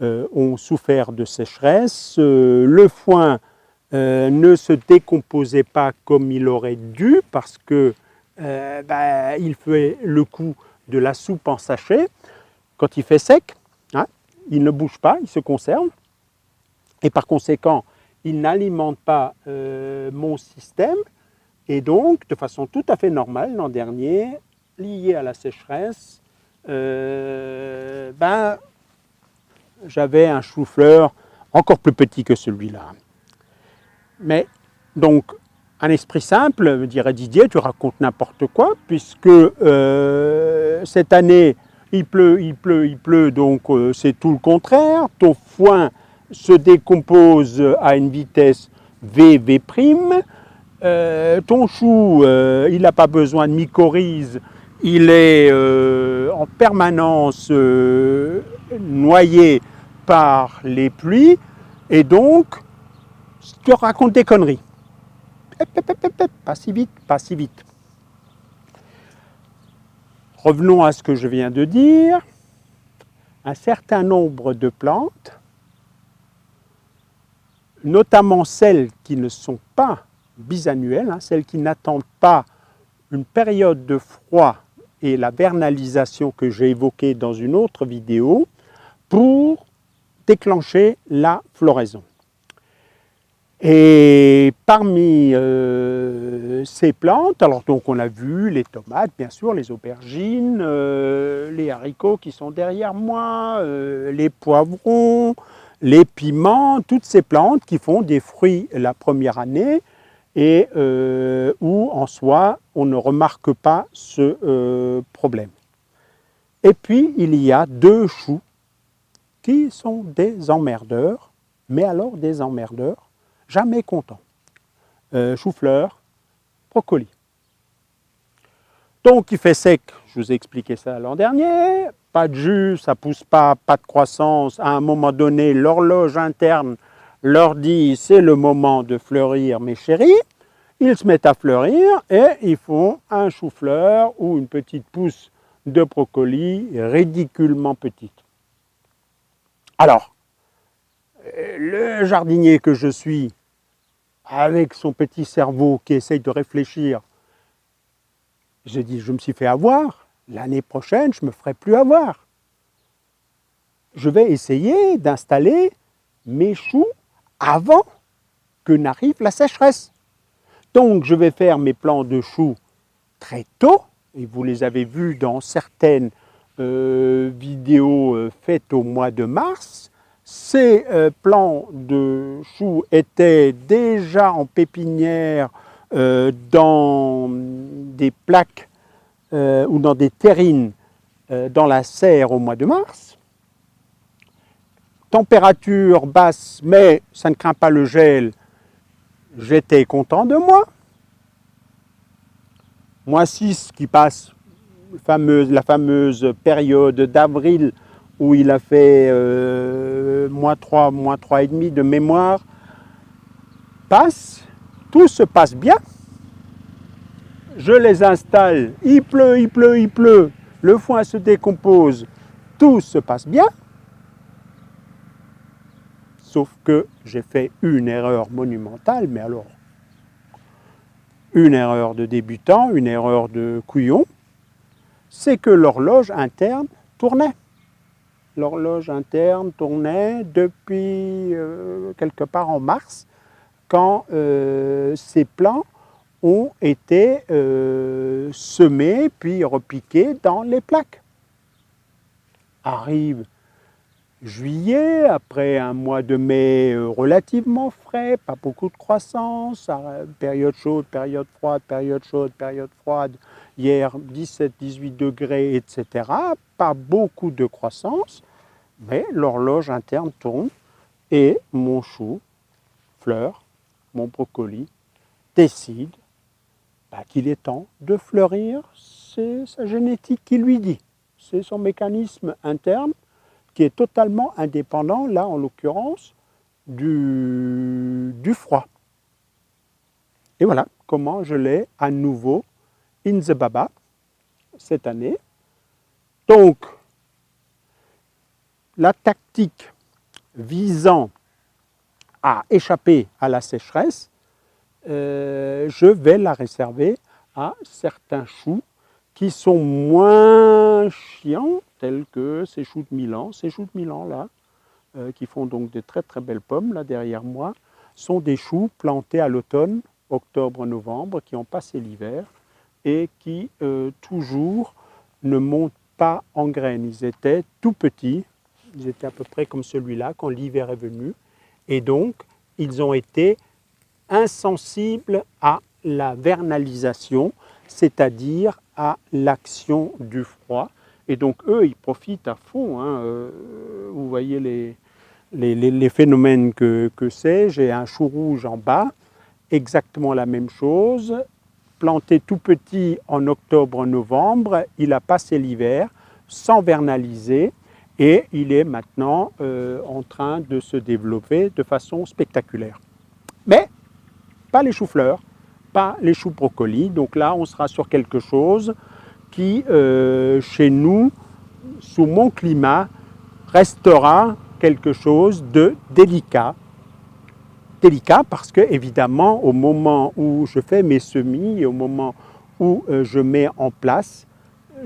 ont souffert de sécheresse. Le foin ne se décomposait pas comme il aurait dû parce que il fait le coup de la soupe en sachet. Quand il fait sec, hein, il ne bouge pas, il se conserve. Et par conséquent, il n'alimente pas mon système. Et donc, de façon tout à fait normale, l'an dernier, lié à la sécheresse, j'avais un chou-fleur encore plus petit que celui-là. Mais donc, un esprit simple, me dirait Didier, tu racontes n'importe quoi, puisque cette année, il pleut, donc c'est tout le contraire. Ton foin se décompose à une vitesse V'. Ton chou, il n'a pas besoin de mycorhize, il est en permanence noyé par les pluies, et donc, tu racontes des conneries. Pas si vite, pas si vite. Revenons à ce que je viens de dire. Un certain nombre de plantes notamment celles qui ne sont pas bisannuelles, hein, celles qui n'attendent pas une période de froid et la vernalisation que j'ai évoquée dans une autre vidéo pour déclencher la floraison. Et parmi ces plantes, alors donc on a vu les tomates, bien sûr, les aubergines, les haricots qui sont derrière moi, les poivrons, les piments, toutes ces plantes qui font des fruits la première année et où en soi on ne remarque pas ce problème. Et puis il y a deux choux qui sont des emmerdeurs, mais alors des emmerdeurs jamais contents. Chou-fleur, brocoli. Donc il fait sec, je vous ai expliqué ça l'an dernier, pas de jus, ça ne pousse pas, pas de croissance. À un moment donné, l'horloge interne leur dit c'est le moment de fleurir mes chéris. Ils se mettent à fleurir et ils font un chou-fleur ou une petite pousse de brocoli ridiculement petite. Alors, le jardinier que je suis, avec son petit cerveau qui essaye de réfléchir, j'ai dit, je me suis fait avoir, l'année prochaine, je ne me ferai plus avoir. Je vais essayer d'installer mes choux avant que n'arrive la sécheresse. Donc, je vais faire mes plants de choux très tôt, et vous les avez vus dans certaines vidéos faites au mois de mars. Ces plants de choux étaient déjà en pépinière dans des plaques ou dans des terrines dans la serre au mois de mars. Température basse, mais ça ne craint pas le gel, j'étais content de moi. -6 qui passe la fameuse période d'avril où il a fait -3, -3,5 de mémoire, passe, tout se passe bien. Je les installe, il pleut, il pleut, il pleut, le foin se décompose, tout se passe bien. Sauf que j'ai fait une erreur monumentale, mais alors, une erreur de débutant, une erreur de couillon, c'est que l'horloge interne tournait. L'horloge interne tournait depuis quelque part en mars, quand ces plants ont été semés puis repiqués dans les plaques. Arrive juillet, après un mois de mai relativement frais, pas beaucoup de croissance, période chaude, période froide, période chaude, période froide, hier 17-18 degrés, etc. Pas beaucoup de croissance, mais l'horloge interne tourne et mon chou, fleur, mon brocoli, décide qu'il est temps de fleurir. C'est sa génétique qui lui dit, c'est son mécanisme interne qui est totalement indépendant, là en l'occurrence, du froid. Et voilà comment je l'ai à nouveau in the baba cette année. Donc, la tactique visant à échapper à la sécheresse, je vais la réserver à certains choux qui sont moins chiants, tels que ces choux de Milan. Ces choux de Milan là, qui font donc de très très belles pommes là derrière moi, sont des choux plantés à l'automne, octobre-novembre, qui ont passé l'hiver et qui toujours ne montent pas en graines. Ils étaient tout petits, ils étaient à peu près comme celui-là quand l'hiver est venu, et donc ils ont été insensibles à la vernalisation, c'est-à-dire à l'action du froid. Et donc eux, ils profitent à fond. Vous voyez les phénomènes que c'est. J'ai un chou rouge en bas, exactement la même chose. Planté tout petit en octobre-novembre, il a passé l'hiver sans vernaliser et il est maintenant en train de se développer de façon spectaculaire. Mais pas les choux-fleurs, pas les choux brocolis. Donc là, on sera sur quelque chose qui, chez nous, sous mon climat, restera quelque chose de délicat. délicat parce que évidemment au moment où je fais mes semis et au moment où je mets en place,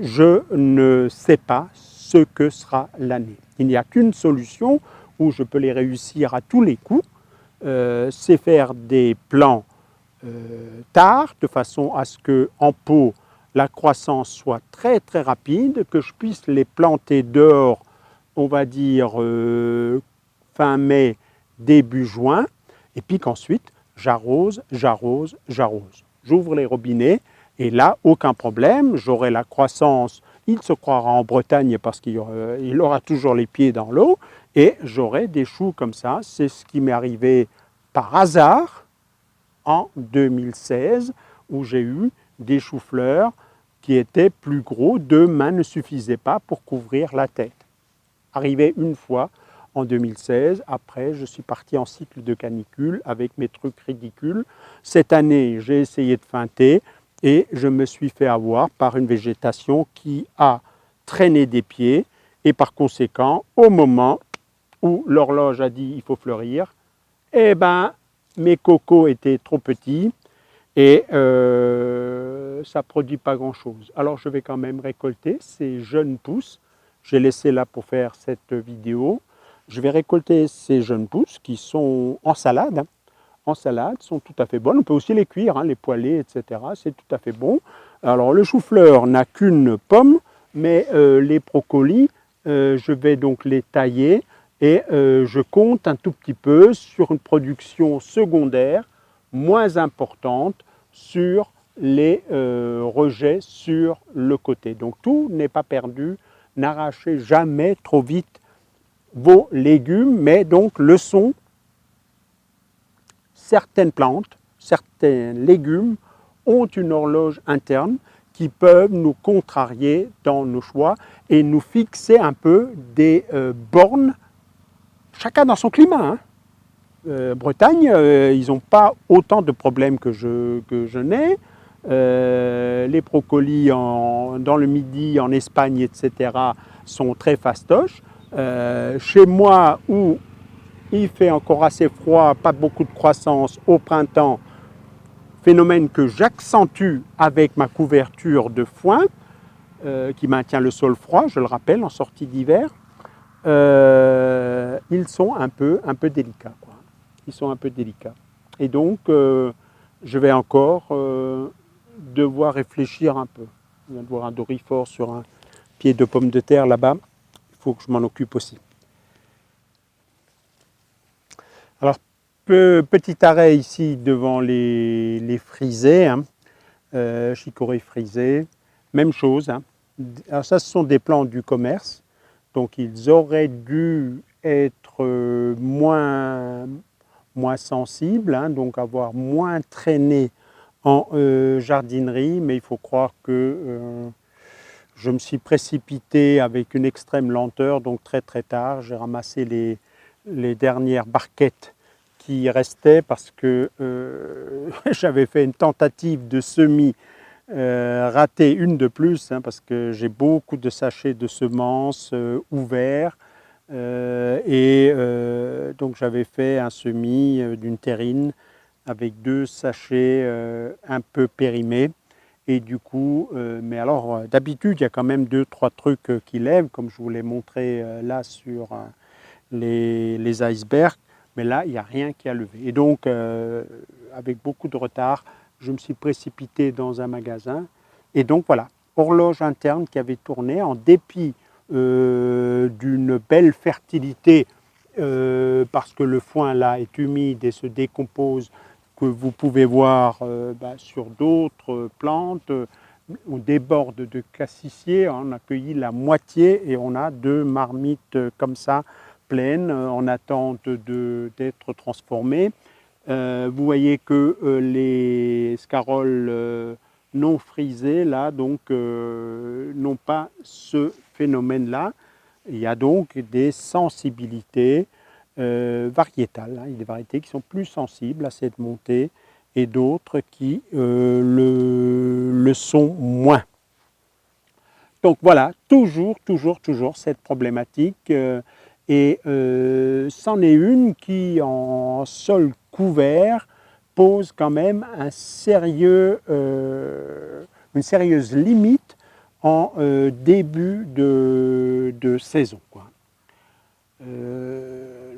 je ne sais pas ce que sera l'année. Il n'y a qu'une solution où je peux les réussir à tous les coups, c'est faire des plants tard, de façon à ce que en pot la croissance soit très très rapide, que je puisse les planter dehors, on va dire fin mai, début juin, et puis qu'ensuite j'arrose, j'arrose, j'arrose. J'ouvre les robinets et là, aucun problème, j'aurai la croissance, il se croira en Bretagne parce qu'il aura toujours les pieds dans l'eau, et j'aurai des choux comme ça. C'est ce qui m'est arrivé par hasard en 2016, où j'ai eu des choux-fleurs qui étaient plus gros, 2 mains ne suffisaient pas pour couvrir la tête. Arrivé une fois en 2016, après je suis parti en cycle de canicule avec mes trucs ridicules. Cette année, j'ai essayé de feinter et je me suis fait avoir par une végétation qui a traîné des pieds et par conséquent, au moment où l'horloge a dit il faut fleurir, eh ben, mes cocos étaient trop petits et ça ne produit pas grand-chose. Alors je vais quand même récolter ces jeunes pousses. J'ai laissé là pour faire cette vidéo. Je vais récolter ces jeunes pousses qui sont en salade. En salade, sont tout à fait bonnes. On peut aussi les cuire, les poêler, etc. C'est tout à fait bon. Alors le chou-fleur n'a qu'une pomme, mais les brocolis, je vais donc les tailler et je compte un tout petit peu sur une production secondaire moins importante sur les rejets sur le côté. Donc tout n'est pas perdu, n'arrachez jamais trop vite vos légumes, mais donc leçon, certaines plantes, certains légumes ont une horloge interne qui peuvent nous contrarier dans nos choix et nous fixer un peu des bornes, chacun dans son climat. Bretagne, ils n'ont pas autant de problèmes que je n'ai. Les brocolis dans le Midi, en Espagne, etc., sont très fastoches. Chez moi, où il fait encore assez froid, pas beaucoup de croissance au printemps, phénomène que j'accentue avec ma couverture de foin, qui maintient le sol froid, je le rappelle, en sortie d'hiver, ils sont un peu délicats, quoi. Ils sont un peu délicats. Et donc, je vais encore devoir réfléchir un peu. Je viens de voir un dorifort sur un pied de pomme de terre là-bas. Il faut que je m'en occupe aussi. Alors, petit arrêt ici devant les frisés, chicorée frisée. Même chose. Alors ça, ce sont des plants du commerce. Donc, ils auraient dû être moins sensibles, donc avoir moins traîné en jardinerie. Mais il faut croire que je me suis précipité avec une extrême lenteur, donc très très tard. J'ai ramassé les dernières barquettes qui restaient parce que j'avais fait une tentative de semis ratée, une de plus, parce que j'ai beaucoup de sachets de semences ouverts et donc j'avais fait un semis d'une terrine avec 2 sachets un peu périmés. Et du coup, mais alors d'habitude, il y a quand même 2-3 trucs qui lèvent, comme je vous l'ai montré là sur les icebergs, mais là, il n'y a rien qui a levé. Et donc, avec beaucoup de retard, je me suis précipité dans un magasin. Et donc voilà, horloge interne qui avait tourné en dépit d'une belle fertilité, parce que le foin là est humide et se décompose, que vous pouvez voir sur d'autres plantes. On déborde de cassissiers, on a cueilli la moitié et on a 2 marmites comme ça, pleines, en attente d'être transformées. Vous voyez que les scaroles non frisées, là, donc, n'ont pas ce phénomène-là. Il y a donc des sensibilités variétales. Il y a des variétés qui sont plus sensibles à cette montée et d'autres qui le sont moins. Donc voilà, toujours cette problématique. Et c'en est une qui, en sol couvert pose quand même une sérieuse limite en début de saison, quoi.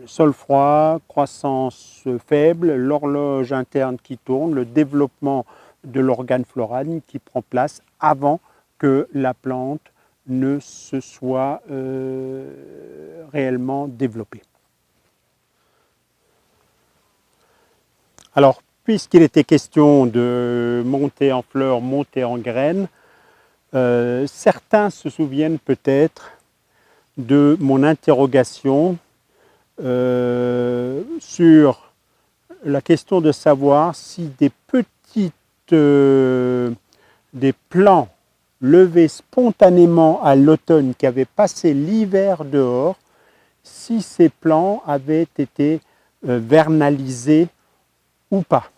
Sol froid, croissance faible, l'horloge interne qui tourne, le développement de l'organe floral qui prend place avant que la plante ne se soit réellement développée. Alors, puisqu'il était question de monter en fleurs, monter en graines, certains se souviennent peut-être de mon interrogation sur la question de savoir si des plants levés spontanément à l'automne qui avaient passé l'hiver dehors, si ces plants avaient été vernalisés ou pas.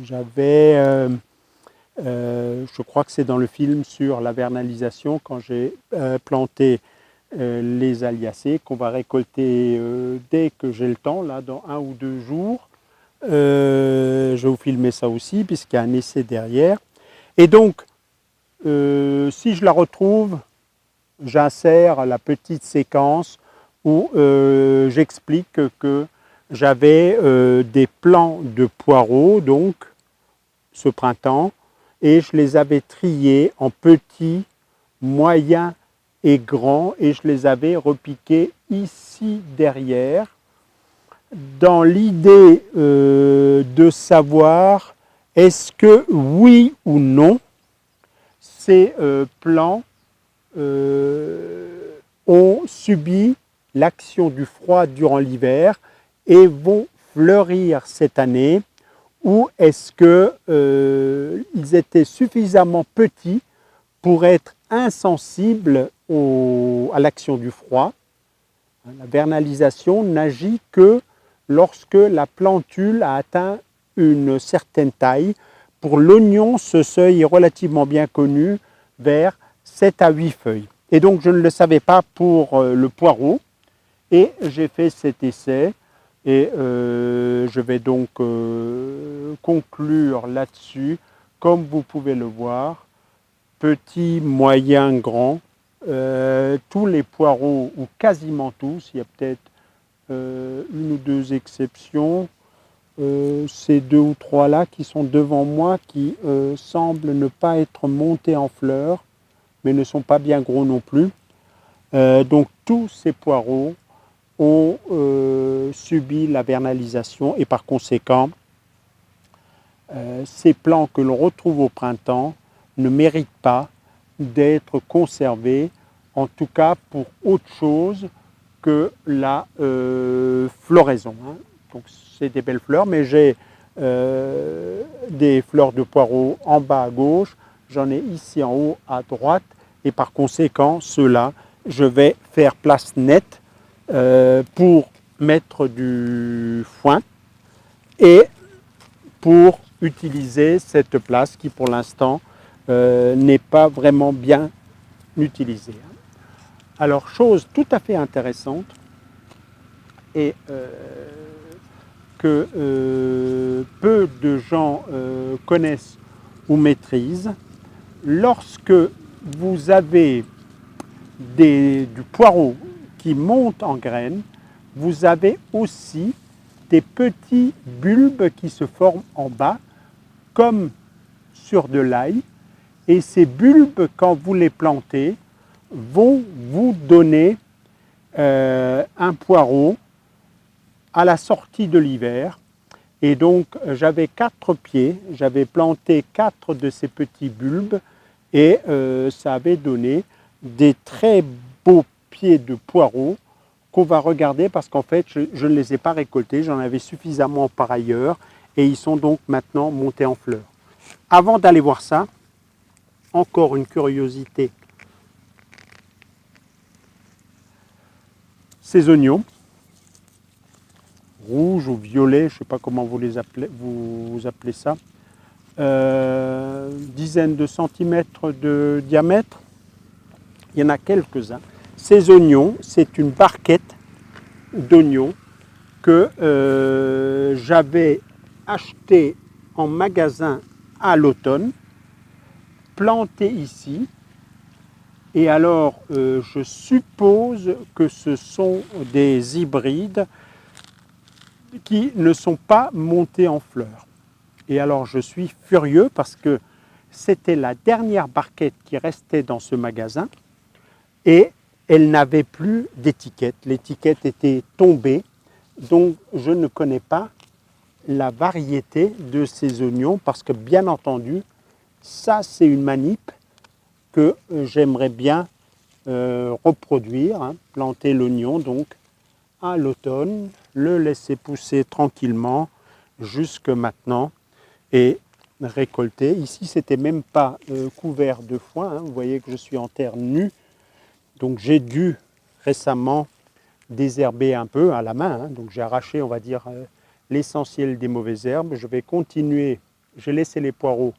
J'avais, je crois que c'est dans le film sur la vernalisation, quand j'ai planté les Aliacées, qu'on va récolter dès que j'ai le temps, là, dans 1 ou 2 jours. Je vais vous filmer ça aussi, puisqu'il y a un essai derrière. Et donc, si je la retrouve, j'insère la petite séquence où j'explique que j'avais des plants de poireaux, donc, ce printemps, et je les avais triés en petits, moyens et grands, et je les avais repiqués ici derrière, dans l'idée de savoir est-ce que oui ou non ces plants ont subi l'action du froid durant l'hiver et vont fleurir cette année, ou est-ce qu'ils étaient suffisamment petits pour être insensibles à l'action du froid. La vernalisation n'agit que lorsque la plantule a atteint une certaine taille. Pour l'oignon, ce seuil est relativement bien connu, vers 7 à 8 feuilles. Et donc je ne le savais pas pour le poireau, et j'ai fait cet essai, et je vais donc conclure là-dessus. Comme vous pouvez le voir, petit, moyen, grand, tous les poireaux, ou quasiment tous, il y a peut-être 1 ou 2 exceptions, ces 2 ou 3 là qui sont devant moi, qui semblent ne pas être montés en fleurs, mais ne sont pas bien gros non plus. Donc tous ces poireaux ont subi la vernalisation, et par conséquent, ces plants que l'on retrouve au printemps ne méritent pas d'être conservés, en tout cas pour autre chose que la floraison. Donc c'est des belles fleurs, mais j'ai des fleurs de poireaux en bas à gauche, j'en ai ici en haut à droite, et par conséquent, ceux-là, je vais faire place nette pour mettre du foin et pour utiliser cette place qui pour l'instant n'est pas vraiment bien utilisée. Alors, chose tout à fait intéressante, et que peu de gens connaissent ou maîtrisent, lorsque vous avez du poireau qui monte en graines, vous avez aussi des petits bulbes qui se forment en bas, comme sur de l'ail, et ces bulbes, quand vous les plantez, vont vous donner un poireau à la sortie de l'hiver. Et donc j'avais 4 pieds, j'avais planté 4 de ces petits bulbes, et ça avait donné des très beaux pieds de poireaux qu'on va regarder, parce qu'en fait je ne les ai pas récoltés, j'en avais suffisamment par ailleurs, et ils sont donc maintenant montés en fleurs. Avant d'aller voir ça, encore une curiosité. Ces oignons, rouges ou violets, je ne sais pas comment vous appelez ça, dizaines de centimètres de diamètre, il y en a quelques-uns. Ces oignons, c'est une barquette d'oignons que j'avais acheté en magasin à l'automne, planté ici. Et alors, je suppose que ce sont des hybrides qui ne sont pas montés en fleurs. Et alors, je suis furieux parce que c'était la dernière barquette qui restait dans ce magasin et elle n'avait plus d'étiquette. L'étiquette était tombée, donc je ne connais pas la variété de ces oignons parce que, bien entendu, ça, c'est une manip que j'aimerais bien reproduire, hein, planter l'oignon donc à l'automne, le laisser pousser tranquillement jusque maintenant et récolter. Ici, c'était même pas couvert de foin, hein. Vous voyez que je suis en terre nue, donc j'ai dû récemment désherber un peu à la main, hein. Donc j'ai arraché, on va dire, l'essentiel des mauvaises herbes. Je vais continuer, j'ai laissé les poireaux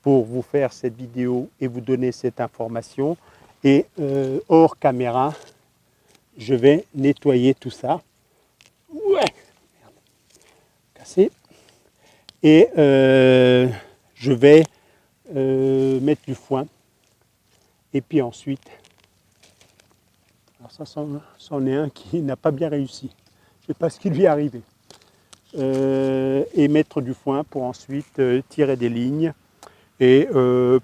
pour vous faire cette vidéo et vous donner cette information. Et hors caméra, je vais nettoyer tout ça. Ouais, merde, cassé. Et je vais mettre du foin. Et puis ensuite, alors ça, c'en est un qui n'a pas bien réussi. Je ne sais pas ce qui lui est arrivé. Et mettre du foin pour ensuite tirer des lignes et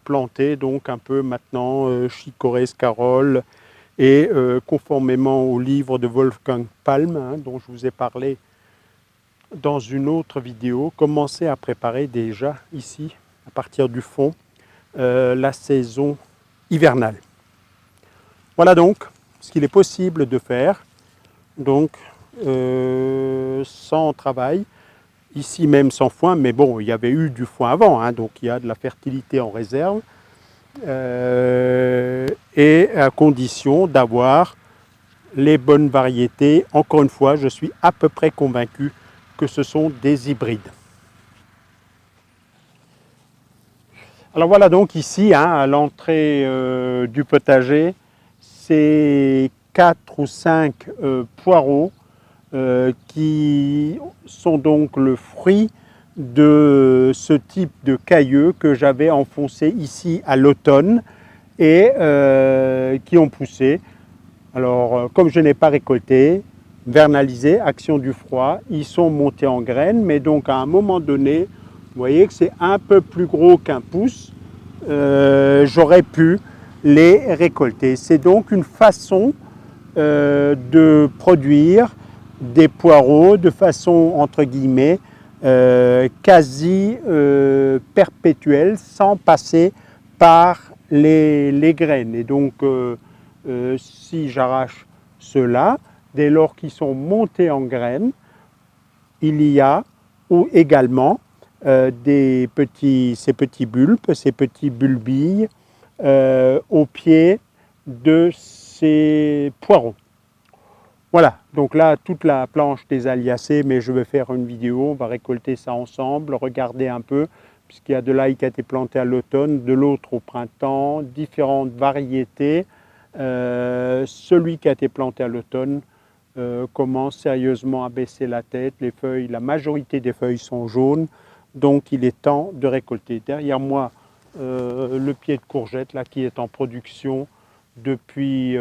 planter donc un peu maintenant chicorée, scarole et conformément au livre de Wolfgang Palm, hein, dont je vous ai parlé dans une autre vidéo, commencer à préparer déjà ici, à partir du fond, la saison hivernale. Voilà donc ce qu'il est possible de faire, donc sans travail, ici même sans foin, mais bon, il y avait eu du foin avant, hein, donc il y a de la fertilité en réserve, et à condition d'avoir les bonnes variétés. Encore une fois, je suis à peu près convaincu que ce sont des hybrides. Alors voilà donc ici, hein, à l'entrée du potager, ces 4 ou 5 poireaux qui sont donc le fruit de ce type de cailleux que j'avais enfoncé ici à l'automne et qui ont poussé. Alors, comme je n'ai pas récolté, vernalisé, action du froid, ils sont montés en graines, mais donc à un moment donné, vous voyez que c'est un peu plus gros qu'un pouce, j'aurais pu les récolter. C'est donc une façon de produire des poireaux de façon, entre guillemets, quasi perpétuelle, sans passer par les graines. Et donc, si j'arrache ceux-là, dès lors qu'ils sont montés en graines, il y a ou également ces petits bulbes, ces petits bulbilles au pied de ces poireaux. Voilà, donc là, toute la planche des Aliacées, mais je vais faire une vidéo, on va récolter ça ensemble, regarder un peu, puisqu'il y a de l'ail qui a été planté à l'automne, de l'autre au printemps, différentes variétés. Celui qui a été planté à l'automne commence sérieusement à baisser la tête, les feuilles, la majorité des feuilles sont jaunes, donc il est temps de récolter. Derrière moi, le pied de courgette là, qui est en production depuis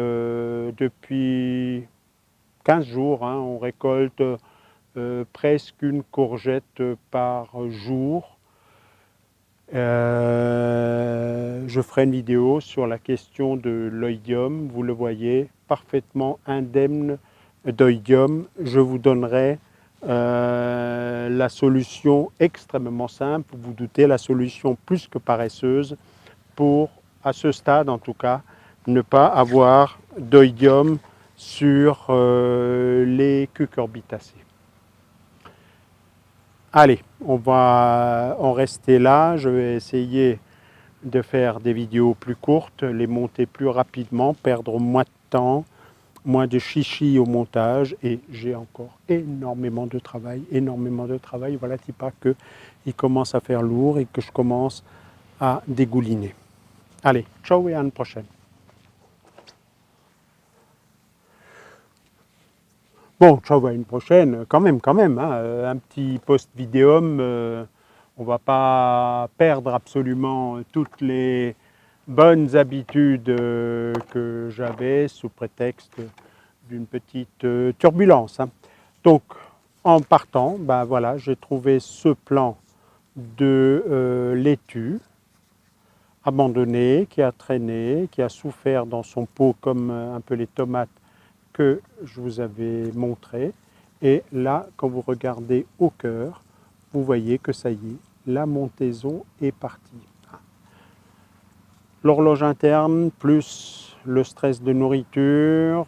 15 jours, hein, on récolte presque une courgette par jour. Je ferai une vidéo sur la question de l'oïdium, vous le voyez, parfaitement indemne d'oïdium. Je vous donnerai la solution extrêmement simple, vous doutez, la solution plus que paresseuse pour, à ce stade en tout cas, ne pas avoir d'oïdium sur les cucurbitacées. Allez, on va en rester là. Je vais essayer de faire des vidéos plus courtes, les monter plus rapidement, perdre moins de temps, moins de chichi au montage. Et j'ai encore énormément de travail. Voilà, c'est pas que il commence à faire lourd et que je commence à dégouliner. Allez, ciao et à une prochaine. Bon, ciao, à une prochaine, quand même, hein, un petit post-vidéum, on va pas perdre absolument toutes les bonnes habitudes que j'avais sous prétexte d'une petite turbulence, hein. Donc, en partant, ben voilà, j'ai trouvé ce plan de laitue abandonné, qui a traîné, qui a souffert dans son pot comme un peu les tomates que je vous avais montré. Et là, quand vous regardez au cœur, vous voyez que ça y est, la montaison est partie. L'horloge interne plus le stress de nourriture,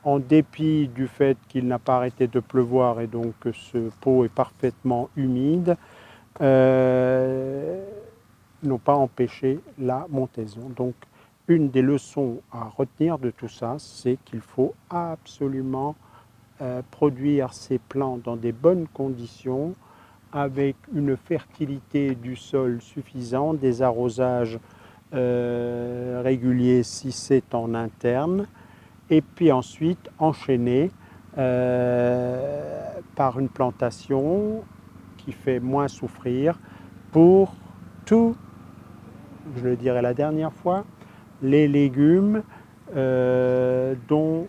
en dépit du fait qu'il n'a pas arrêté de pleuvoir et donc que ce pot est parfaitement humide, n'ont pas empêché la montaison. Donc une des leçons à retenir de tout ça, c'est qu'il faut absolument produire ces plants dans des bonnes conditions, avec une fertilité du sol suffisante, des arrosages réguliers si c'est en interne, et puis ensuite enchaîner par une plantation qui fait moins souffrir pour tout, je le dirai la dernière fois, les légumes dont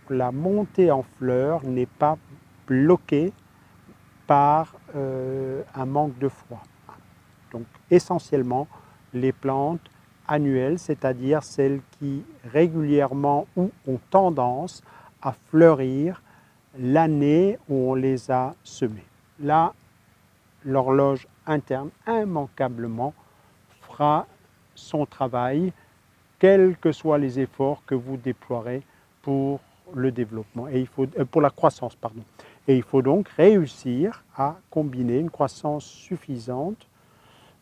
la montée en fleurs n'est pas bloquée par un manque de froid. Donc essentiellement les plantes annuelles, c'est-à-dire celles qui régulièrement ou ont tendance à fleurir l'année où on les a semées. Là, l'horloge interne immanquablement fera son travail, quels que soient les efforts que vous déploierez pour le développement, et il faut, pour la croissance, pardon. Et il faut donc réussir à combiner une croissance suffisante,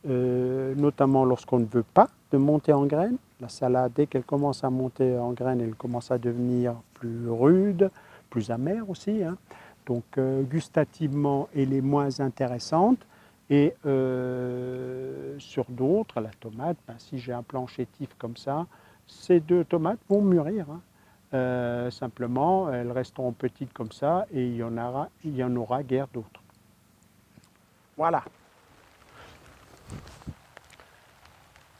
notamment lorsqu'on ne veut pas de monter en graines. La salade, dès qu'elle commence à monter en graines, elle commence à devenir plus rude, plus amère aussi, hein. Donc gustativement, elle est moins intéressante. Et sur d'autres, la tomate, ben, si j'ai un plan chétif comme ça, ces deux tomates vont mûrir, hein. Simplement, elles resteront petites comme ça et il y en aura guère d'autres. Voilà.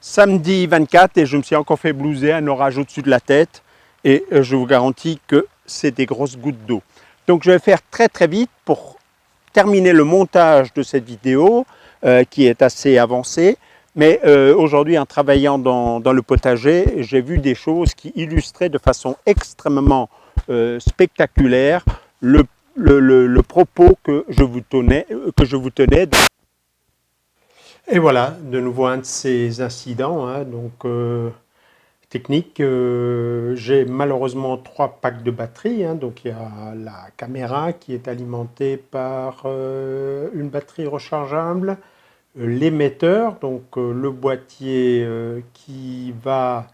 Samedi 24 et je me suis encore fait blouser un orage au-dessus de la tête et je vous garantis que c'est des grosses gouttes d'eau. Donc je vais faire très très vite pour terminer le montage de cette vidéo qui est assez avancée. Mais aujourd'hui, en travaillant dans le potager, j'ai vu des choses qui illustraient de façon extrêmement spectaculaire le propos que je vous tenais. Et voilà, de nouveau un de ces incidents, hein, donc technique. J'ai malheureusement 3 packs de batterie, hein, donc il y a la caméra qui est alimentée par une batterie rechargeable, l'émetteur, donc le boîtier qui va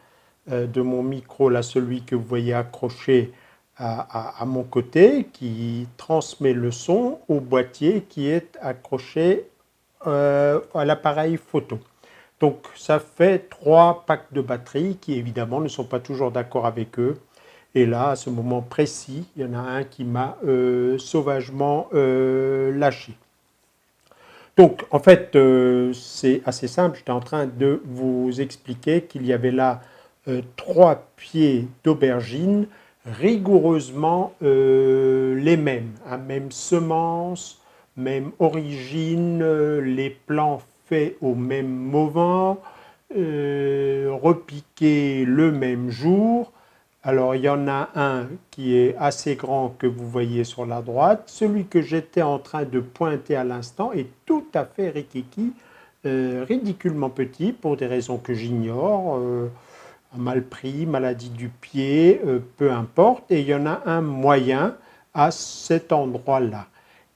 de mon micro, là celui que vous voyez accroché à mon côté, qui transmet le son au boîtier qui est accroché à l'appareil photo. Donc ça fait 3 packs de batterie qui évidemment ne sont pas toujours d'accord avec eux. Et là, à ce moment précis, il y en a un qui m'a sauvagement lâché. Donc en fait, c'est assez simple. J'étais en train de vous expliquer qu'il y avait là 3 pieds d'aubergine rigoureusement les mêmes, hein, même semence, même origine, les plants faits au même moment, repiqués le même jour. Alors il y en a un qui est assez grand que vous voyez sur la droite. Celui que j'étais en train de pointer à l'instant est tout à fait rikiki, ridiculement petit pour des raisons que j'ignore. Mal pris, maladie du pied, peu importe. Et il y en a un moyen à cet endroit-là.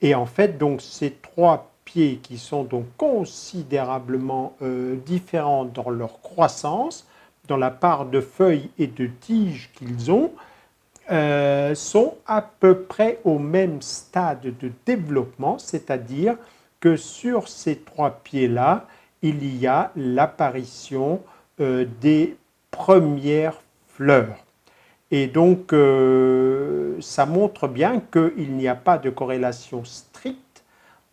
Et en fait, donc ces 3 pieds qui sont donc considérablement différents dans leur croissance, dans la part de feuilles et de tiges qu'ils ont, sont à peu près au même stade de développement, c'est-à-dire que sur ces 3 pieds-là, il y a l'apparition des premières fleurs. Et donc, ça montre bien qu'il n'y a pas de corrélation stricte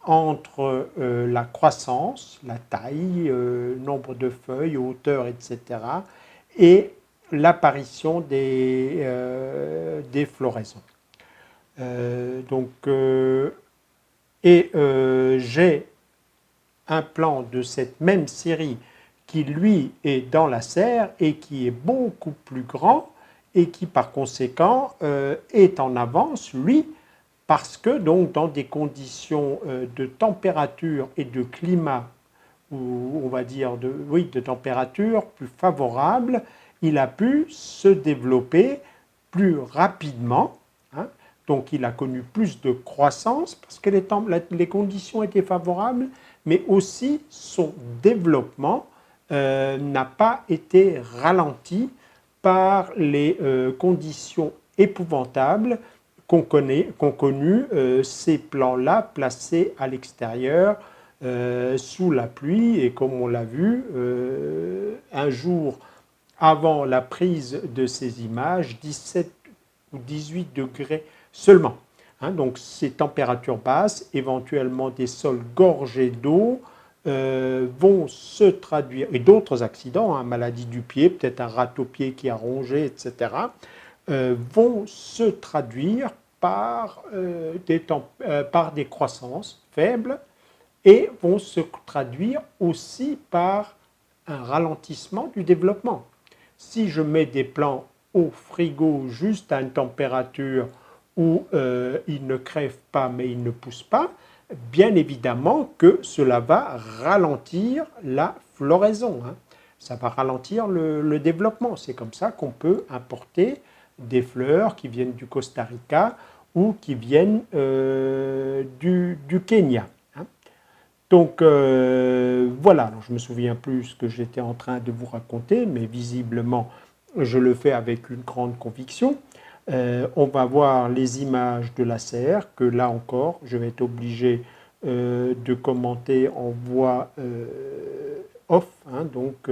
entre la croissance, la taille, nombre de feuilles, hauteur, etc. et l'apparition des floraisons. J'ai un plan de cette même série qui lui est dans la serre et qui est beaucoup plus grand et qui par conséquent est en avance, lui, parce que donc dans des conditions de température et de climat, ou on va dire de température plus favorable, il a pu se développer plus rapidement. Hein. Donc il a connu plus de croissance parce que les conditions étaient favorables, mais aussi son développement n'a pas été ralenti par les conditions épouvantables qu'ont connu ces plants-là placés à l'extérieur sous la pluie. Et comme on l'a vu, un jour avant la prise de ces images, 17 ou 18 degrés seulement. Hein, donc ces températures basses, éventuellement des sols gorgés d'eau, vont se traduire, et d'autres accidents, hein, maladie du pied, peut-être un râteau-pied qui a rongé, etc., vont se traduire par des croissances faibles et vont se traduire aussi par un ralentissement du développement. Si je mets des plants au frigo juste à une température où ils ne crèvent pas mais ils ne poussent pas, bien évidemment que cela va ralentir la floraison. Hein. Ça va ralentir le développement. C'est comme ça qu'on peut importer des fleurs qui viennent du Costa Rica ou qui viennent du Kenya. Hein. Donc voilà, alors, je ne me souviens plus ce que j'étais en train de vous raconter, mais visiblement je le fais avec une grande conviction. On va voir les images de la serre, que là encore, je vais être obligé de commenter en voix off, hein, donc,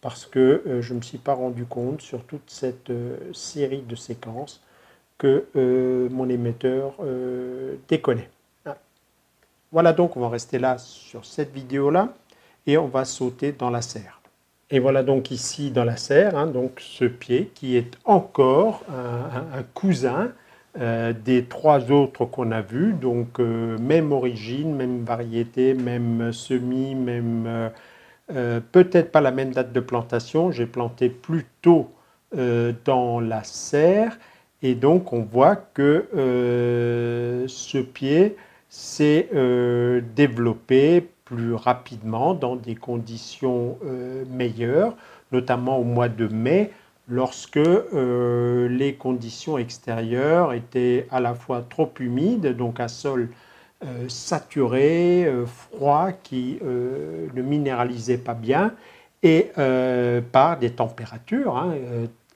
parce que je ne me suis pas rendu compte sur toute cette série de séquences que mon émetteur déconnait. Ah. Voilà, donc on va rester là sur cette vidéo-là et on va sauter dans la serre. Et voilà donc ici dans la serre, hein, donc ce pied qui est encore un cousin des trois autres qu'on a vus, donc même origine, même variété, même semis, même peut-être pas la même date de plantation. J'ai planté plus tôt dans la serre et donc on voit que ce pied s'est développé plus rapidement dans des conditions meilleures, notamment au mois de mai, lorsque les conditions extérieures étaient à la fois trop humides, donc un sol saturé, froid, qui ne minéralisait pas bien, et par des températures hein,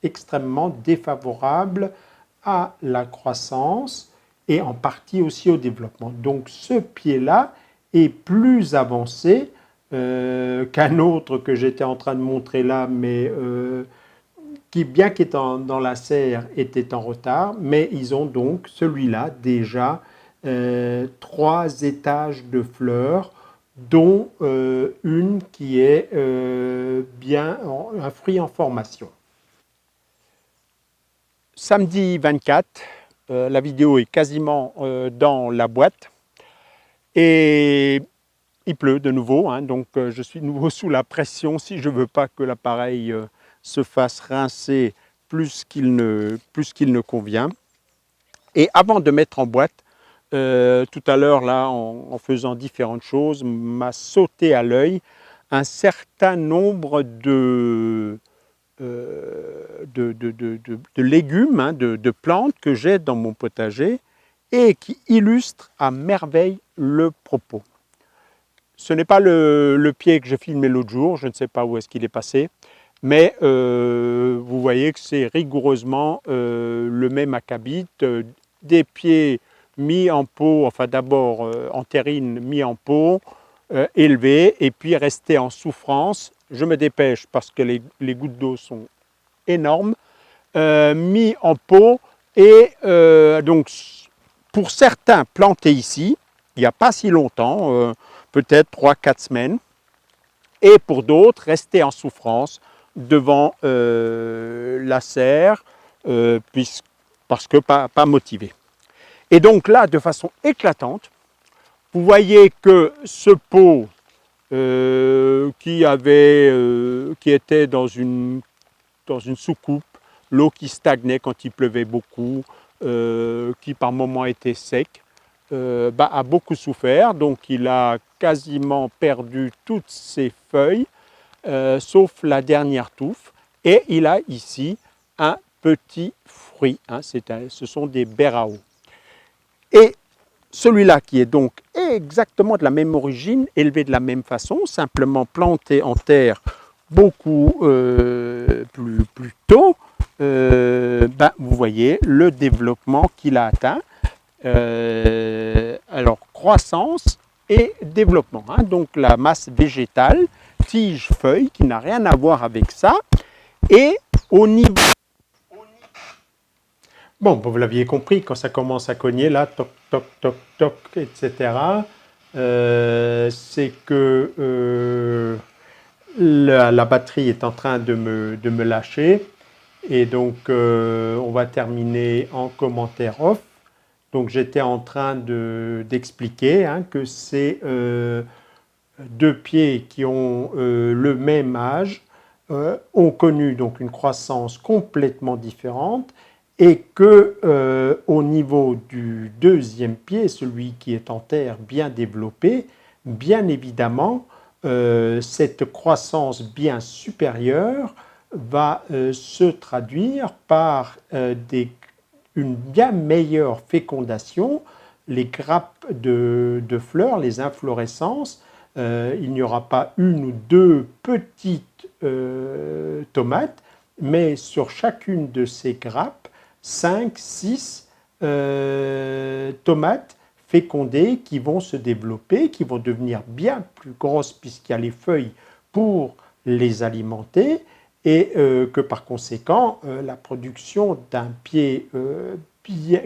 extrêmement défavorables à la croissance et en partie aussi au développement. Donc ce pied-là est plus avancé qu'un autre que j'étais en train de montrer là, mais qui, bien qu'étant dans la serre, était en retard. Mais ils ont donc, celui-là, déjà 3 étages de fleurs, dont une qui est bien un fruit en formation. Samedi 24, la vidéo est quasiment dans la boîte. Et il pleut de nouveau, hein, donc je suis de nouveau sous la pression si je ne veux pas que l'appareil se fasse rincer plus qu'il ne convient. Et avant de mettre en boîte, tout à l'heure, là, en faisant différentes choses, m'a sauté à l'œil un certain nombre de légumes, hein, de plantes que j'ai dans mon potager et qui illustrent à merveille le propos. Ce n'est pas le pied que j'ai filmé l'autre jour, je ne sais pas où est-ce qu'il est passé, mais vous voyez que c'est rigoureusement le même acabit, des pieds mis en pot, enfin d'abord en terrine, mis en pot, élevés, et puis restés en souffrance. Je me dépêche parce que les gouttes d'eau sont énormes, mis en pot Et donc, pour certains plantés ici, il n'y a pas si longtemps, peut-être 3-4 semaines, et pour d'autres, restés en souffrance devant la serre, parce que pas motivés. Et donc là, de façon éclatante, vous voyez que ce pot qui était dans une soucoupe, l'eau qui stagnait quand il pleuvait beaucoup, qui par moments était sec, a beaucoup souffert. Donc il a quasiment perdu toutes ses feuilles, sauf la dernière touffe. Et il a ici un petit fruit. Hein, ce sont des bérao. Et celui-là qui est donc exactement de la même origine, élevé de la même façon, simplement planté en terre beaucoup plus tôt, vous voyez le développement qu'il a atteint. Alors, croissance et développement. Hein, donc, la masse végétale, tige, feuille, qui n'a rien à voir avec ça. Et au niveau... Bon, vous l'aviez compris, quand ça commence à cogner, là, toc, toc, toc, toc, etc., c'est que la batterie est en train de me lâcher. Et donc, on va terminer en commentaire off. Donc, j'étais en train d'expliquer que c'est deux pieds qui ont le même âge, ont connu donc une croissance complètement différente, et que au niveau du deuxième pied, celui qui est en terre bien développé, bien évidemment, cette croissance bien supérieure va se traduire par une bien meilleure fécondation, les grappes de fleurs, les inflorescences. Il n'y aura pas une ou deux petites tomates, mais sur chacune de ces grappes, 5, 6 tomates fécondées qui vont se développer, qui vont devenir bien plus grosses puisqu'il y a les feuilles pour les alimenter, et que par conséquent, la production d'un pied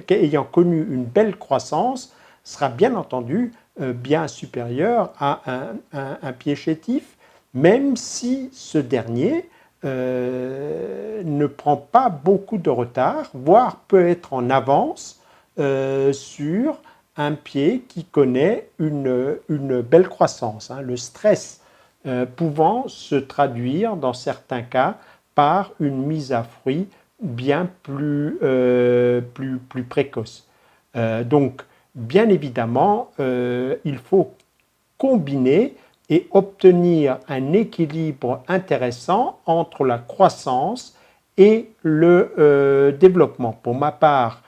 ayant connu une belle croissance sera bien entendu bien supérieure à un pied chétif, même si ce dernier ne prend pas beaucoup de retard, voire peut être en avance sur un pied qui connaît une belle croissance. Hein. Le stress pouvant se traduire dans certains cas par une mise à fruit bien plus précoce. Donc, bien évidemment, il faut combiner et obtenir un équilibre intéressant entre la croissance et le développement. Pour ma part,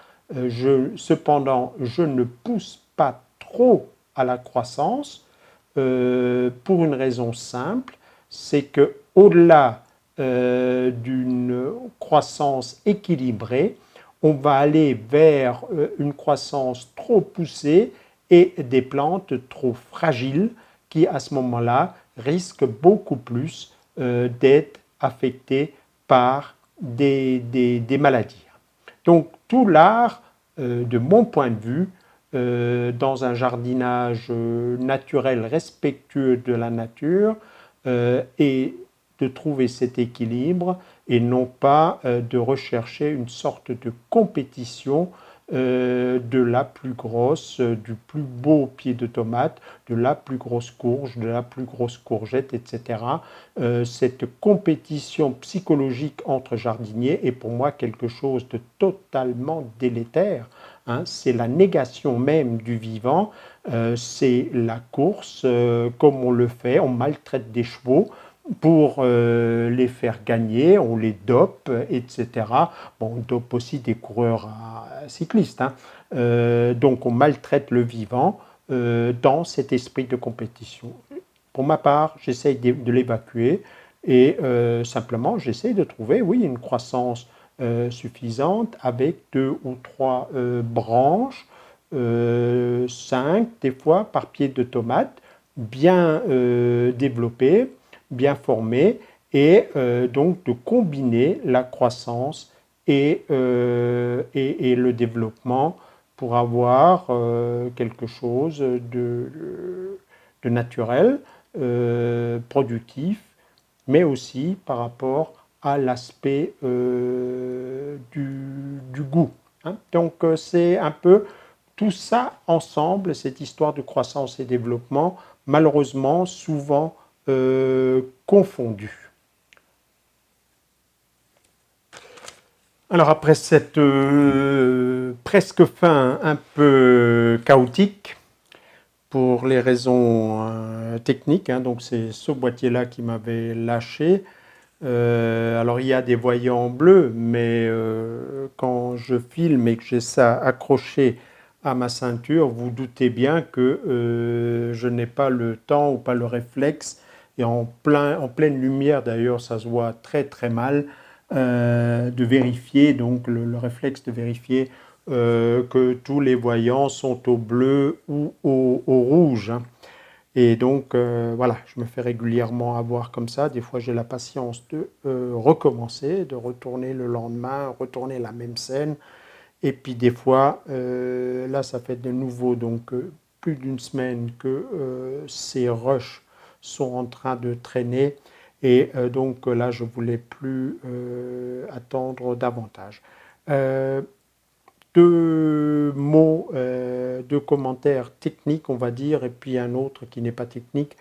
cependant, je ne pousse pas trop à la croissance pour une raison simple, c'est que au-delà d'une croissance équilibrée, on va aller vers une croissance trop poussée et des plantes trop fragiles qui, à ce moment-là, risquent beaucoup plus d'être affectées par des maladies. Donc, tout l'art, de mon point de vue, dans un jardinage naturel respectueux de la nature, et de trouver cet équilibre et non pas de rechercher une sorte de compétition de la plus grosse, du plus beau pied de tomate, de la plus grosse courge, de la plus grosse courgette, etc. Cette compétition psychologique entre jardiniers est pour moi quelque chose de totalement délétère. Hein. C'est la négation même du vivant, c'est la course comme on le fait, on maltraite des chevaux pour les faire gagner, on les dope, etc. Bon, on dope aussi des coureurs cyclistes. Hein. Donc on maltraite le vivant dans cet esprit de compétition. Pour ma part, j'essaye de l'évacuer et simplement j'essaye de trouver, oui, une croissance suffisante avec 2 ou 3 branches, 5 des fois par pied de tomate, bien développées, bien formées, et donc de combiner la croissance et le développement pour avoir quelque chose de naturel, productif, mais aussi par rapport à l'aspect du goût. Hein. Donc c'est un peu tout ça ensemble, cette histoire de croissance et développement, malheureusement souvent confondue. Alors après cette presque fin un peu chaotique, pour les raisons techniques, hein, donc c'est ce boîtier-là qui m'avait lâché. Alors il y a des voyants bleus, mais quand je filme et que j'ai ça accroché à ma ceinture, vous doutez bien que je n'ai pas le temps ou pas le réflexe, et en pleine lumière d'ailleurs, ça se voit très très mal, de vérifier, donc le réflexe de vérifier que tous les voyants sont au bleu ou au rouge. Hein. Et donc, voilà, je me fais régulièrement avoir comme ça. Des fois, j'ai la patience de recommencer, de retourner le lendemain, retourner la même scène. Et puis, des fois, là, ça fait de nouveau donc plus d'une semaine que ces rushs sont en train de traîner. Et donc là, je ne voulais plus attendre davantage. Deux mots, deux commentaires techniques, on va dire, et puis un autre qui n'est pas technique,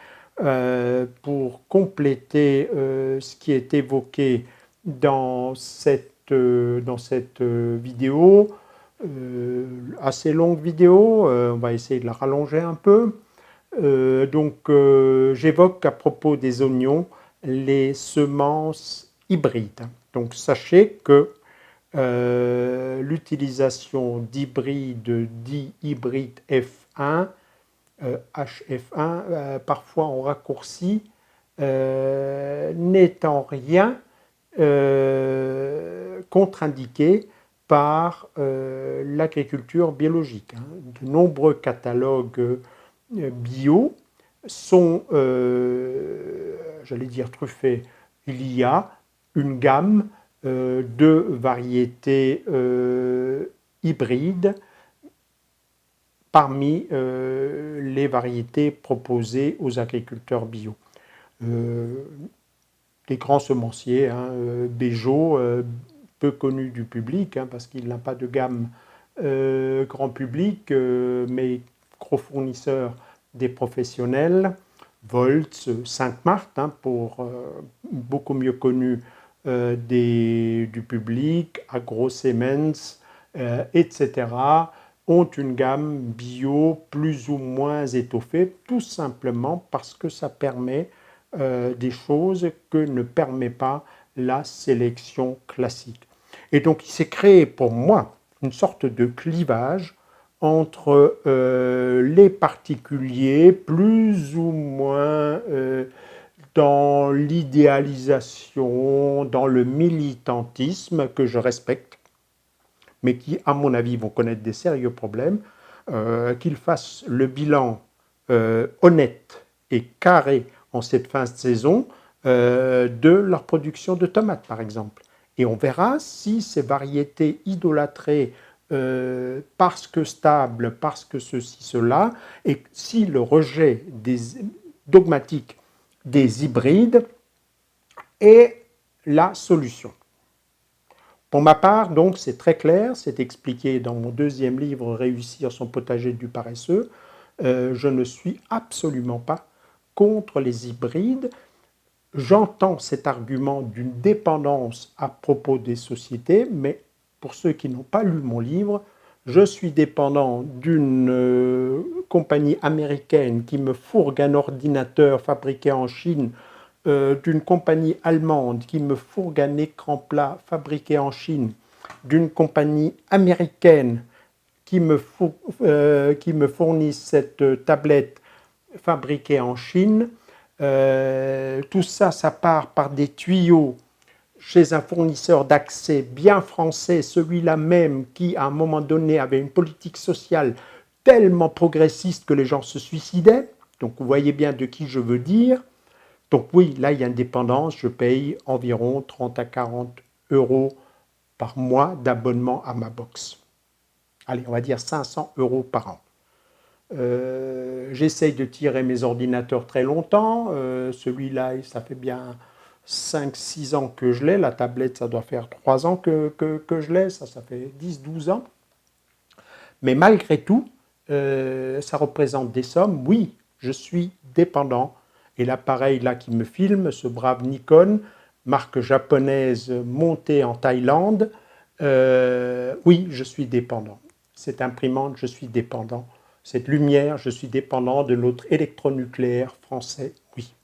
pour compléter ce qui est évoqué dans cette vidéo, assez longue vidéo, on va essayer de la rallonger un peu. J'évoque à propos des oignons les semences hybrides. Donc sachez que l'utilisation d'hybrides dits hybrides F1, HF1, parfois en raccourci, n'est en rien contre-indiqué par l'agriculture biologique. Hein. De nombreux catalogues bio sont, j'allais dire truffés. Il y a une gamme de variétés hybrides parmi les variétés proposées aux agriculteurs bio. Les grands semenciers, hein, Béjo, peu connu du public, hein, parce qu'il n'a pas de gamme grand public, mais gros fournisseur des professionnels, Volts, Sainte-Marthe, hein, pour beaucoup mieux connu du public, AgroSiemens, etc., ont une gamme bio plus ou moins étoffée, tout simplement parce que ça permet des choses que ne permet pas la sélection classique. Et donc il s'est créé pour moi une sorte de clivage entre les particuliers plus ou moins dans l'idéalisation, dans le militantisme que je respecte, mais qui, à mon avis, vont connaître des sérieux problèmes, qu'ils fassent le bilan honnête et carré en cette fin de saison de leur production de tomates, par exemple. Et on verra si ces variétés idolâtrées parce que stables, parce que ceci, cela, et si le rejet dogmatique des hybrides est la solution. Pour ma part, donc, c'est très clair, c'est expliqué dans mon deuxième livre, Réussir son potager du paresseux. Je ne suis absolument pas contre les hybrides. J'entends cet argument d'une dépendance à propos des sociétés, mais pour ceux qui n'ont pas lu mon livre, je suis dépendant d'une compagnie américaine qui me fourgue un ordinateur fabriqué en Chine, d'une compagnie allemande qui me fourgue un écran plat fabriqué en Chine, d'une compagnie américaine qui me fournit cette tablette fabriquée en Chine. Tout ça, ça part par des tuyaux chez un fournisseur d'accès bien français, celui-là même qui, à un moment donné, avait une politique sociale tellement progressiste que les gens se suicidaient. Donc vous voyez bien de qui je veux dire. Donc oui, là, il y a une dépendance, je paye environ 30 à 40 euros par mois d'abonnement à ma box. Allez, on va dire 500 € par an. J'essaye de tirer mes ordinateurs très longtemps. Celui-là, ça fait bien 5-6 ans que je l'ai. La tablette, ça doit faire 3 ans que je l'ai. Ça fait 10-12 ans. Mais malgré tout, ça représente des sommes. Oui, je suis dépendant. Et l'appareil là qui me filme, ce brave Nikon, marque japonaise montée en Thaïlande, oui, je suis dépendant. Cette imprimante, je suis dépendant. Cette lumière, je suis dépendant de notre électronucléaire français, oui.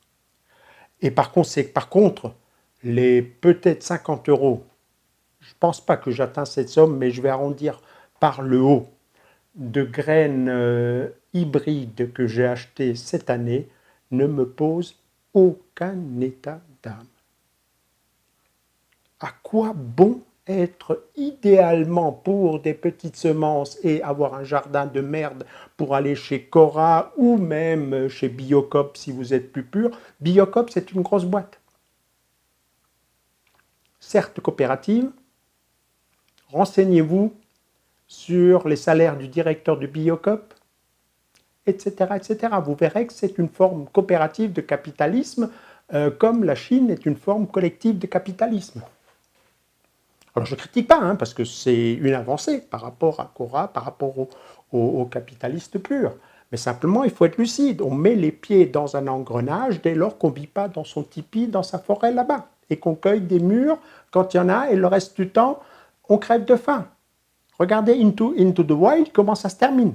Et par contre, les peut-être 50 €, je ne pense pas que j'atteins cette somme, mais je vais arrondir par le haut, de graines hybrides que j'ai achetées cette année, ne me pose aucun état d'âme. À quoi bon être idéalement pour des petites semences et avoir un jardin de merde pour aller chez Cora ou même chez Biocop si vous êtes plus pur? Biocop, c'est une grosse boîte. Certes coopérative, renseignez-vous sur les salaires du directeur de Biocop, etc., etc. Vous verrez que c'est une forme coopérative de capitalisme, comme la Chine est une forme collective de capitalisme. Alors je ne critique pas, parce que c'est une avancée par rapport à Cora, par rapport aux capitalistes purs. Mais simplement, il faut être lucide. On met les pieds dans un engrenage dès lors qu'on ne vit pas dans son tipi, dans sa forêt là-bas, et qu'on cueille des mûres quand il y en a, et le reste du temps, on crève de faim. Regardez Into the Wild, comment ça se termine.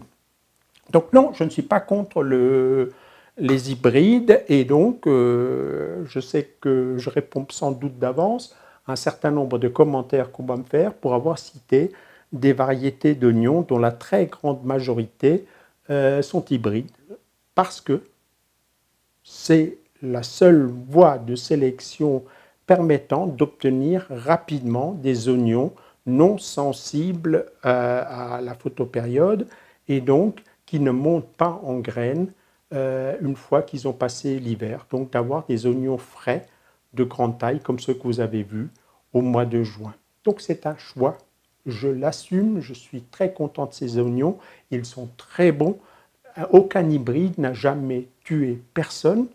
Donc non, je ne suis pas contre les hybrides, et donc je sais que je réponds sans doute d'avance un certain nombre de commentaires qu'on va me faire pour avoir cité des variétés d'oignons dont la très grande majorité sont hybrides, parce que c'est la seule voie de sélection permettant d'obtenir rapidement des oignons non sensibles à la photopériode et donc qui ne montent pas en graines une fois qu'ils ont passé l'hiver. Donc d'avoir des oignons frais de grande taille comme ceux que vous avez vus au mois de juin. Donc c'est un choix, je l'assume, je suis très content de ces oignons, ils sont très bons, aucun hybride n'a jamais tué personne,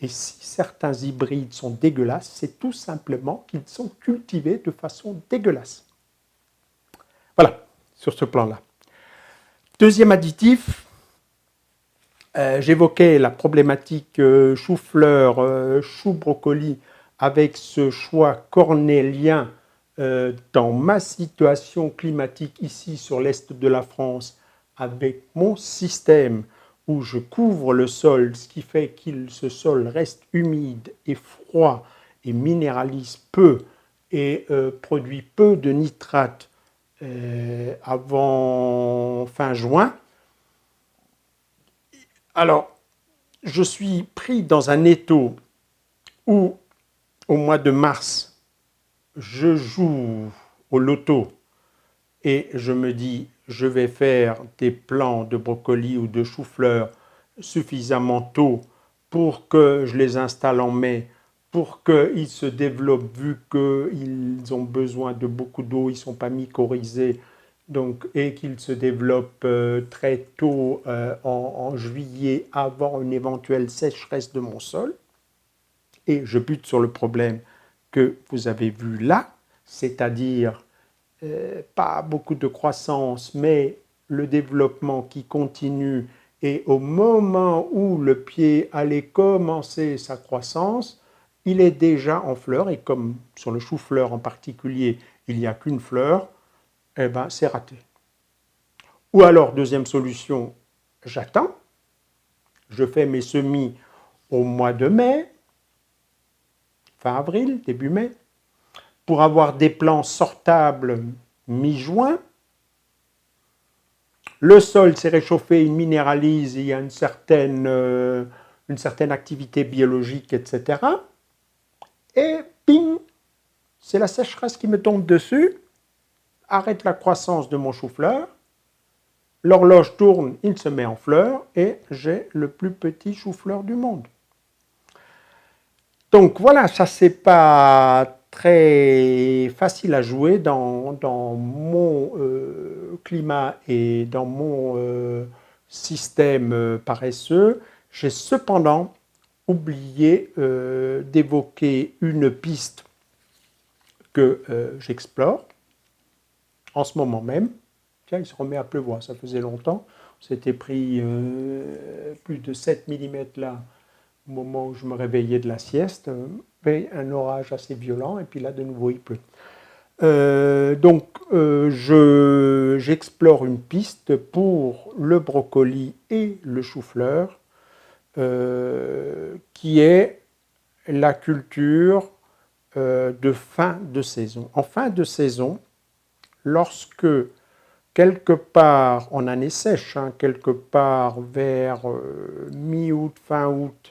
et si certains hybrides sont dégueulasses, c'est tout simplement qu'ils sont cultivés de façon dégueulasse. Voilà, sur ce plan-là. Deuxième additif, j'évoquais la problématique chou-fleur, chou-brocoli avec ce choix cornélien dans ma situation climatique ici sur l'est de la France, avec mon système où je couvre le sol, ce qui fait que ce sol reste humide et froid et minéralise peu et produit peu de nitrates avant fin juin. Alors, je suis pris dans un étau où, au mois de mars, je joue au loto et je me dis, je vais faire des plants de brocoli ou de chou-fleur suffisamment tôt pour que je les installe en mai, pour qu'ils se développent, vu qu'ils ont besoin de beaucoup d'eau, ils ne sont pas mycorhizés, donc, et qu'ils se développent très tôt en juillet avant une éventuelle sécheresse de mon sol. Et je bute sur le problème que vous avez vu là, c'est-à-dire pas beaucoup de croissance, mais le développement qui continue, et au moment où le pied allait commencer sa croissance, il est déjà en fleur, et comme sur le chou-fleur en particulier, il n'y a qu'une fleur, eh ben, c'est raté. Ou alors, deuxième solution, j'attends, je fais mes semis au mois de mai, fin avril, début mai, pour avoir des plants sortables mi-juin. Le sol s'est réchauffé, il minéralise, il y a une certaine activité biologique, etc. Et ping, c'est la sécheresse qui me tombe dessus, arrête la croissance de mon chou-fleur, l'horloge tourne, il se met en fleur, et j'ai le plus petit chou-fleur du monde. Donc voilà, ça s'est pas très facile à jouer dans mon climat et dans mon système paresseux. J'ai cependant oublié d'évoquer une piste que j'explore en ce moment même. Tiens, il se remet à pleuvoir, ça faisait longtemps. On s'était pris plus de 7 mm là au moment où je me réveillais de la sieste, un orage assez violent, et puis là de nouveau il pleut. J'explore une piste pour le brocoli et le chou-fleur, qui est la culture de fin de saison. En fin de saison, lorsque quelque part en année sèche, quelque part vers mi-août, fin août,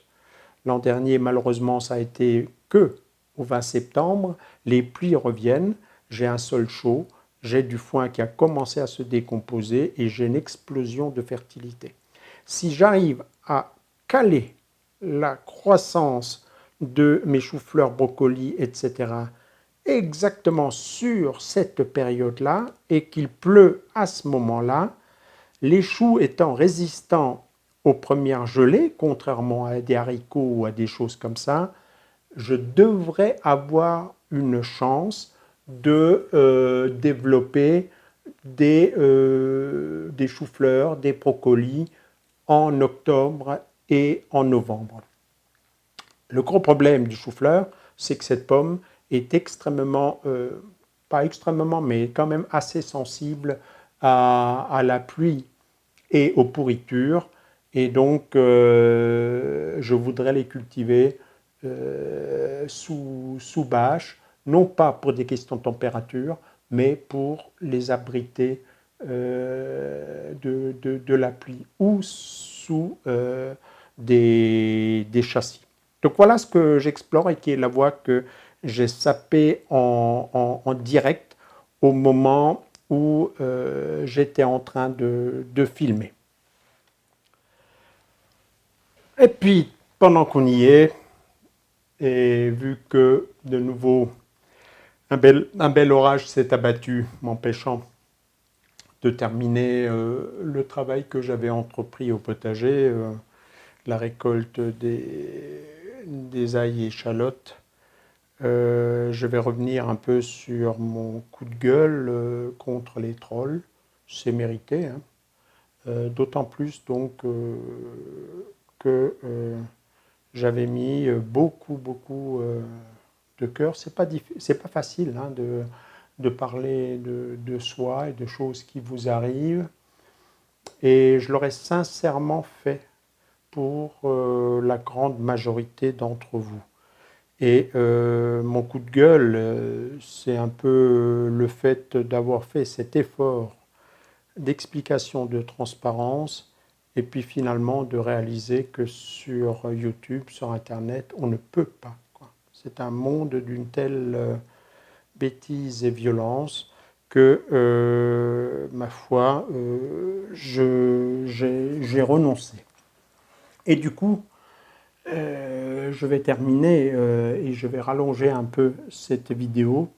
l'an dernier malheureusement ça a été que au 20 septembre, les pluies reviennent, j'ai un sol chaud, j'ai du foin qui a commencé à se décomposer et j'ai une explosion de fertilité. Si j'arrive à caler la croissance de mes choux-fleurs, brocolis, etc., exactement sur cette période-là et qu'il pleut à ce moment-là, les choux étant résistants aux premières gelées, contrairement à des haricots ou à des choses comme ça, je devrais avoir une chance de développer des choux-fleurs, des brocolis en octobre et en novembre. Le gros problème du chou-fleur, c'est que cette pomme est extrêmement, pas extrêmement, mais quand même assez sensible à la pluie et aux pourritures. Et donc, je voudrais les cultiver sous bâche, non pas pour des questions de température, mais pour les abriter de la pluie ou sous des châssis. Donc voilà ce que j'explore et qui est la voie que j'ai sapée en direct au moment où j'étais en train de filmer. Et puis, pendant qu'on y est, et vu que de nouveau un bel orage s'est abattu, m'empêchant de terminer le travail que j'avais entrepris au potager, la récolte des ails et échalotes, je vais revenir un peu sur mon coup de gueule contre les trolls. C'est mérité, hein. D'autant plus donc que j'avais mis beaucoup de cœur. C'est pas facile hein, de parler de soi et de choses qui vous arrivent. Et je l'aurais sincèrement fait pour la grande majorité d'entre vous. Et mon coup de gueule, c'est un peu le fait d'avoir fait cet effort d'explication, de transparence, et puis finalement de réaliser que sur YouTube, sur Internet, on ne peut pas. C'est un monde d'une telle bêtise et violence que, ma foi, j'ai renoncé. Et du coup, je vais terminer et je vais rallonger un peu cette vidéo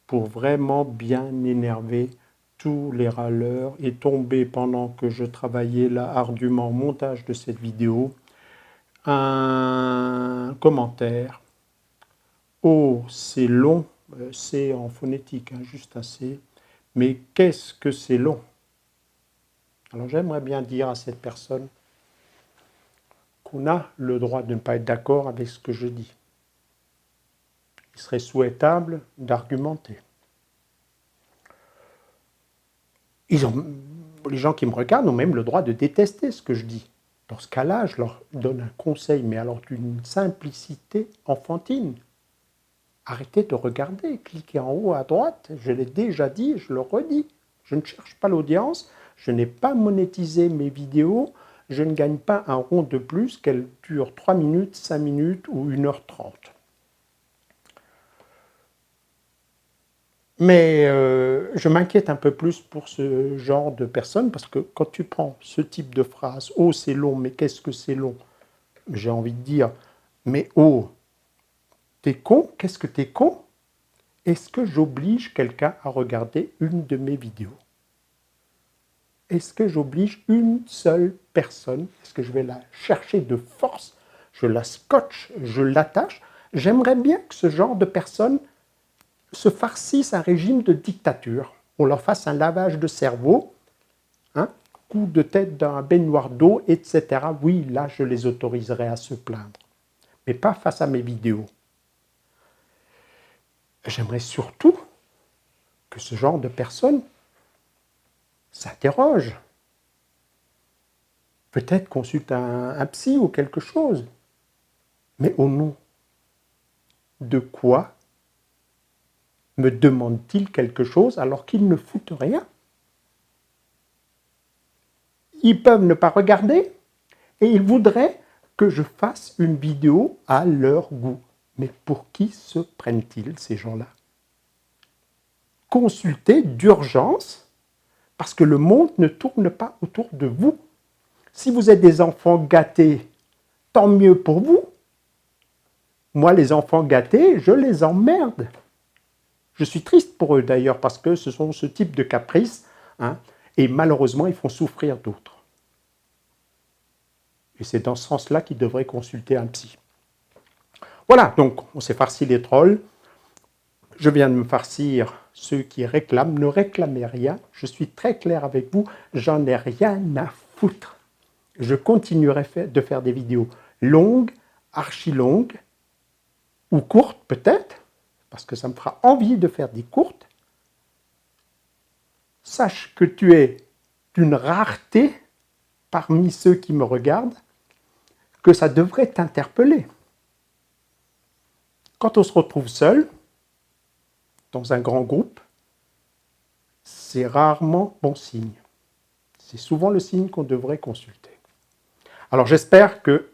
pour vraiment bien énerver tous les râleurs et tomber pendant que je travaillais là ardument au montage de cette vidéo un commentaire. Oh, c'est long, c'est en phonétique, hein, juste un C, mais qu'est-ce que c'est long? Alors j'aimerais bien dire à cette personne qu'on a le droit de ne pas être d'accord avec ce que je dis. Il serait souhaitable d'argumenter. Les gens qui me regardent ont même le droit de détester ce que je dis. Dans ce cas-là, je leur donne un conseil, mais alors d'une simplicité enfantine. Arrêtez de regarder, cliquez en haut à droite, je l'ai déjà dit, je le redis. Je ne cherche pas l'audience, je n'ai pas monétisé mes vidéos, je ne gagne pas un rond de plus qu'elles durent 3 minutes, 5 minutes ou 1h30. Mais je m'inquiète un peu plus pour ce genre de personnes parce que quand tu prends ce type de phrase « Oh, c'est long, mais qu'est-ce que c'est long ?» J'ai envie de dire « Mais oh, t'es con? Qu'est-ce que t'es con? Est-ce que j'oblige quelqu'un à regarder une de mes vidéos? Est-ce que j'oblige une seule personne? Est-ce que je vais la chercher de force? Je la scotche, je l'attache? J'aimerais bien que ce genre de personnes se farcissent un régime de dictature. On leur fasse un lavage de cerveau, hein, coup de tête dans un baignoire d'eau, etc. Oui, là, je les autoriserai à se plaindre. Mais pas face à mes vidéos. J'aimerais surtout que ce genre de personnes s'interrogent. Peut-être consulte un psy ou quelque chose. Mais au nom de quoi me demande-t-il quelque chose alors qu'ils ne foutent rien? Ils peuvent ne pas regarder et ils voudraient que je fasse une vidéo à leur goût. Mais pour qui se prennent-ils, ces gens-là? Consultez d'urgence, parce que le monde ne tourne pas autour de vous. Si vous êtes des enfants gâtés, tant mieux pour vous. Moi, les enfants gâtés, je les emmerde. Je suis triste pour eux d'ailleurs, parce que ce sont ce type de caprices, hein, et malheureusement, ils font souffrir d'autres. Et c'est dans ce sens-là qu'ils devraient consulter un psy. Voilà, donc on s'est farci les trolls. Je viens de me farcir ceux qui réclament. Ne réclamez rien. Je suis très clair avec vous. J'en ai rien à foutre. Je continuerai de faire des vidéos longues, archi longues, ou courtes peut-être, parce que ça me fera envie de faire des courtes. Sache que tu es d'une rareté parmi ceux qui me regardent, que ça devrait t'interpeller. Quand on se retrouve seul, dans un grand groupe, c'est rarement bon signe. C'est souvent le signe qu'on devrait consulter. Alors j'espère que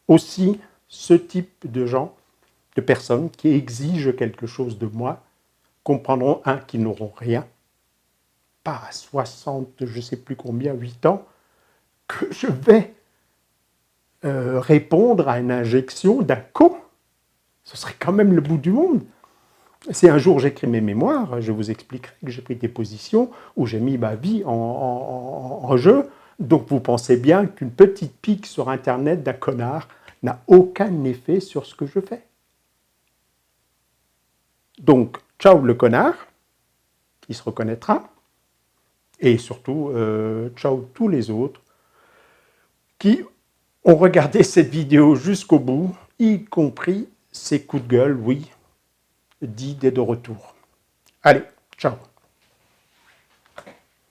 aussi ce type de gens, de personnes qui exigent quelque chose de moi, comprendront, qu'ils n'auront rien, pas à 60, je ne sais plus combien, 8 ans, que je vais répondre à une injection d'un con. Ce serait quand même le bout du monde. Si un jour j'écris mes mémoires, je vous expliquerai que j'ai pris des positions où j'ai mis ma vie en jeu. Donc vous pensez bien qu'une petite pique sur Internet d'un connard n'a aucun effet sur ce que je fais. Donc, ciao le connard, qui se reconnaîtra, et surtout, ciao tous les autres qui ont regardé cette vidéo jusqu'au bout, y compris ces coups de gueule, oui, Did est de retour. Allez, ciao.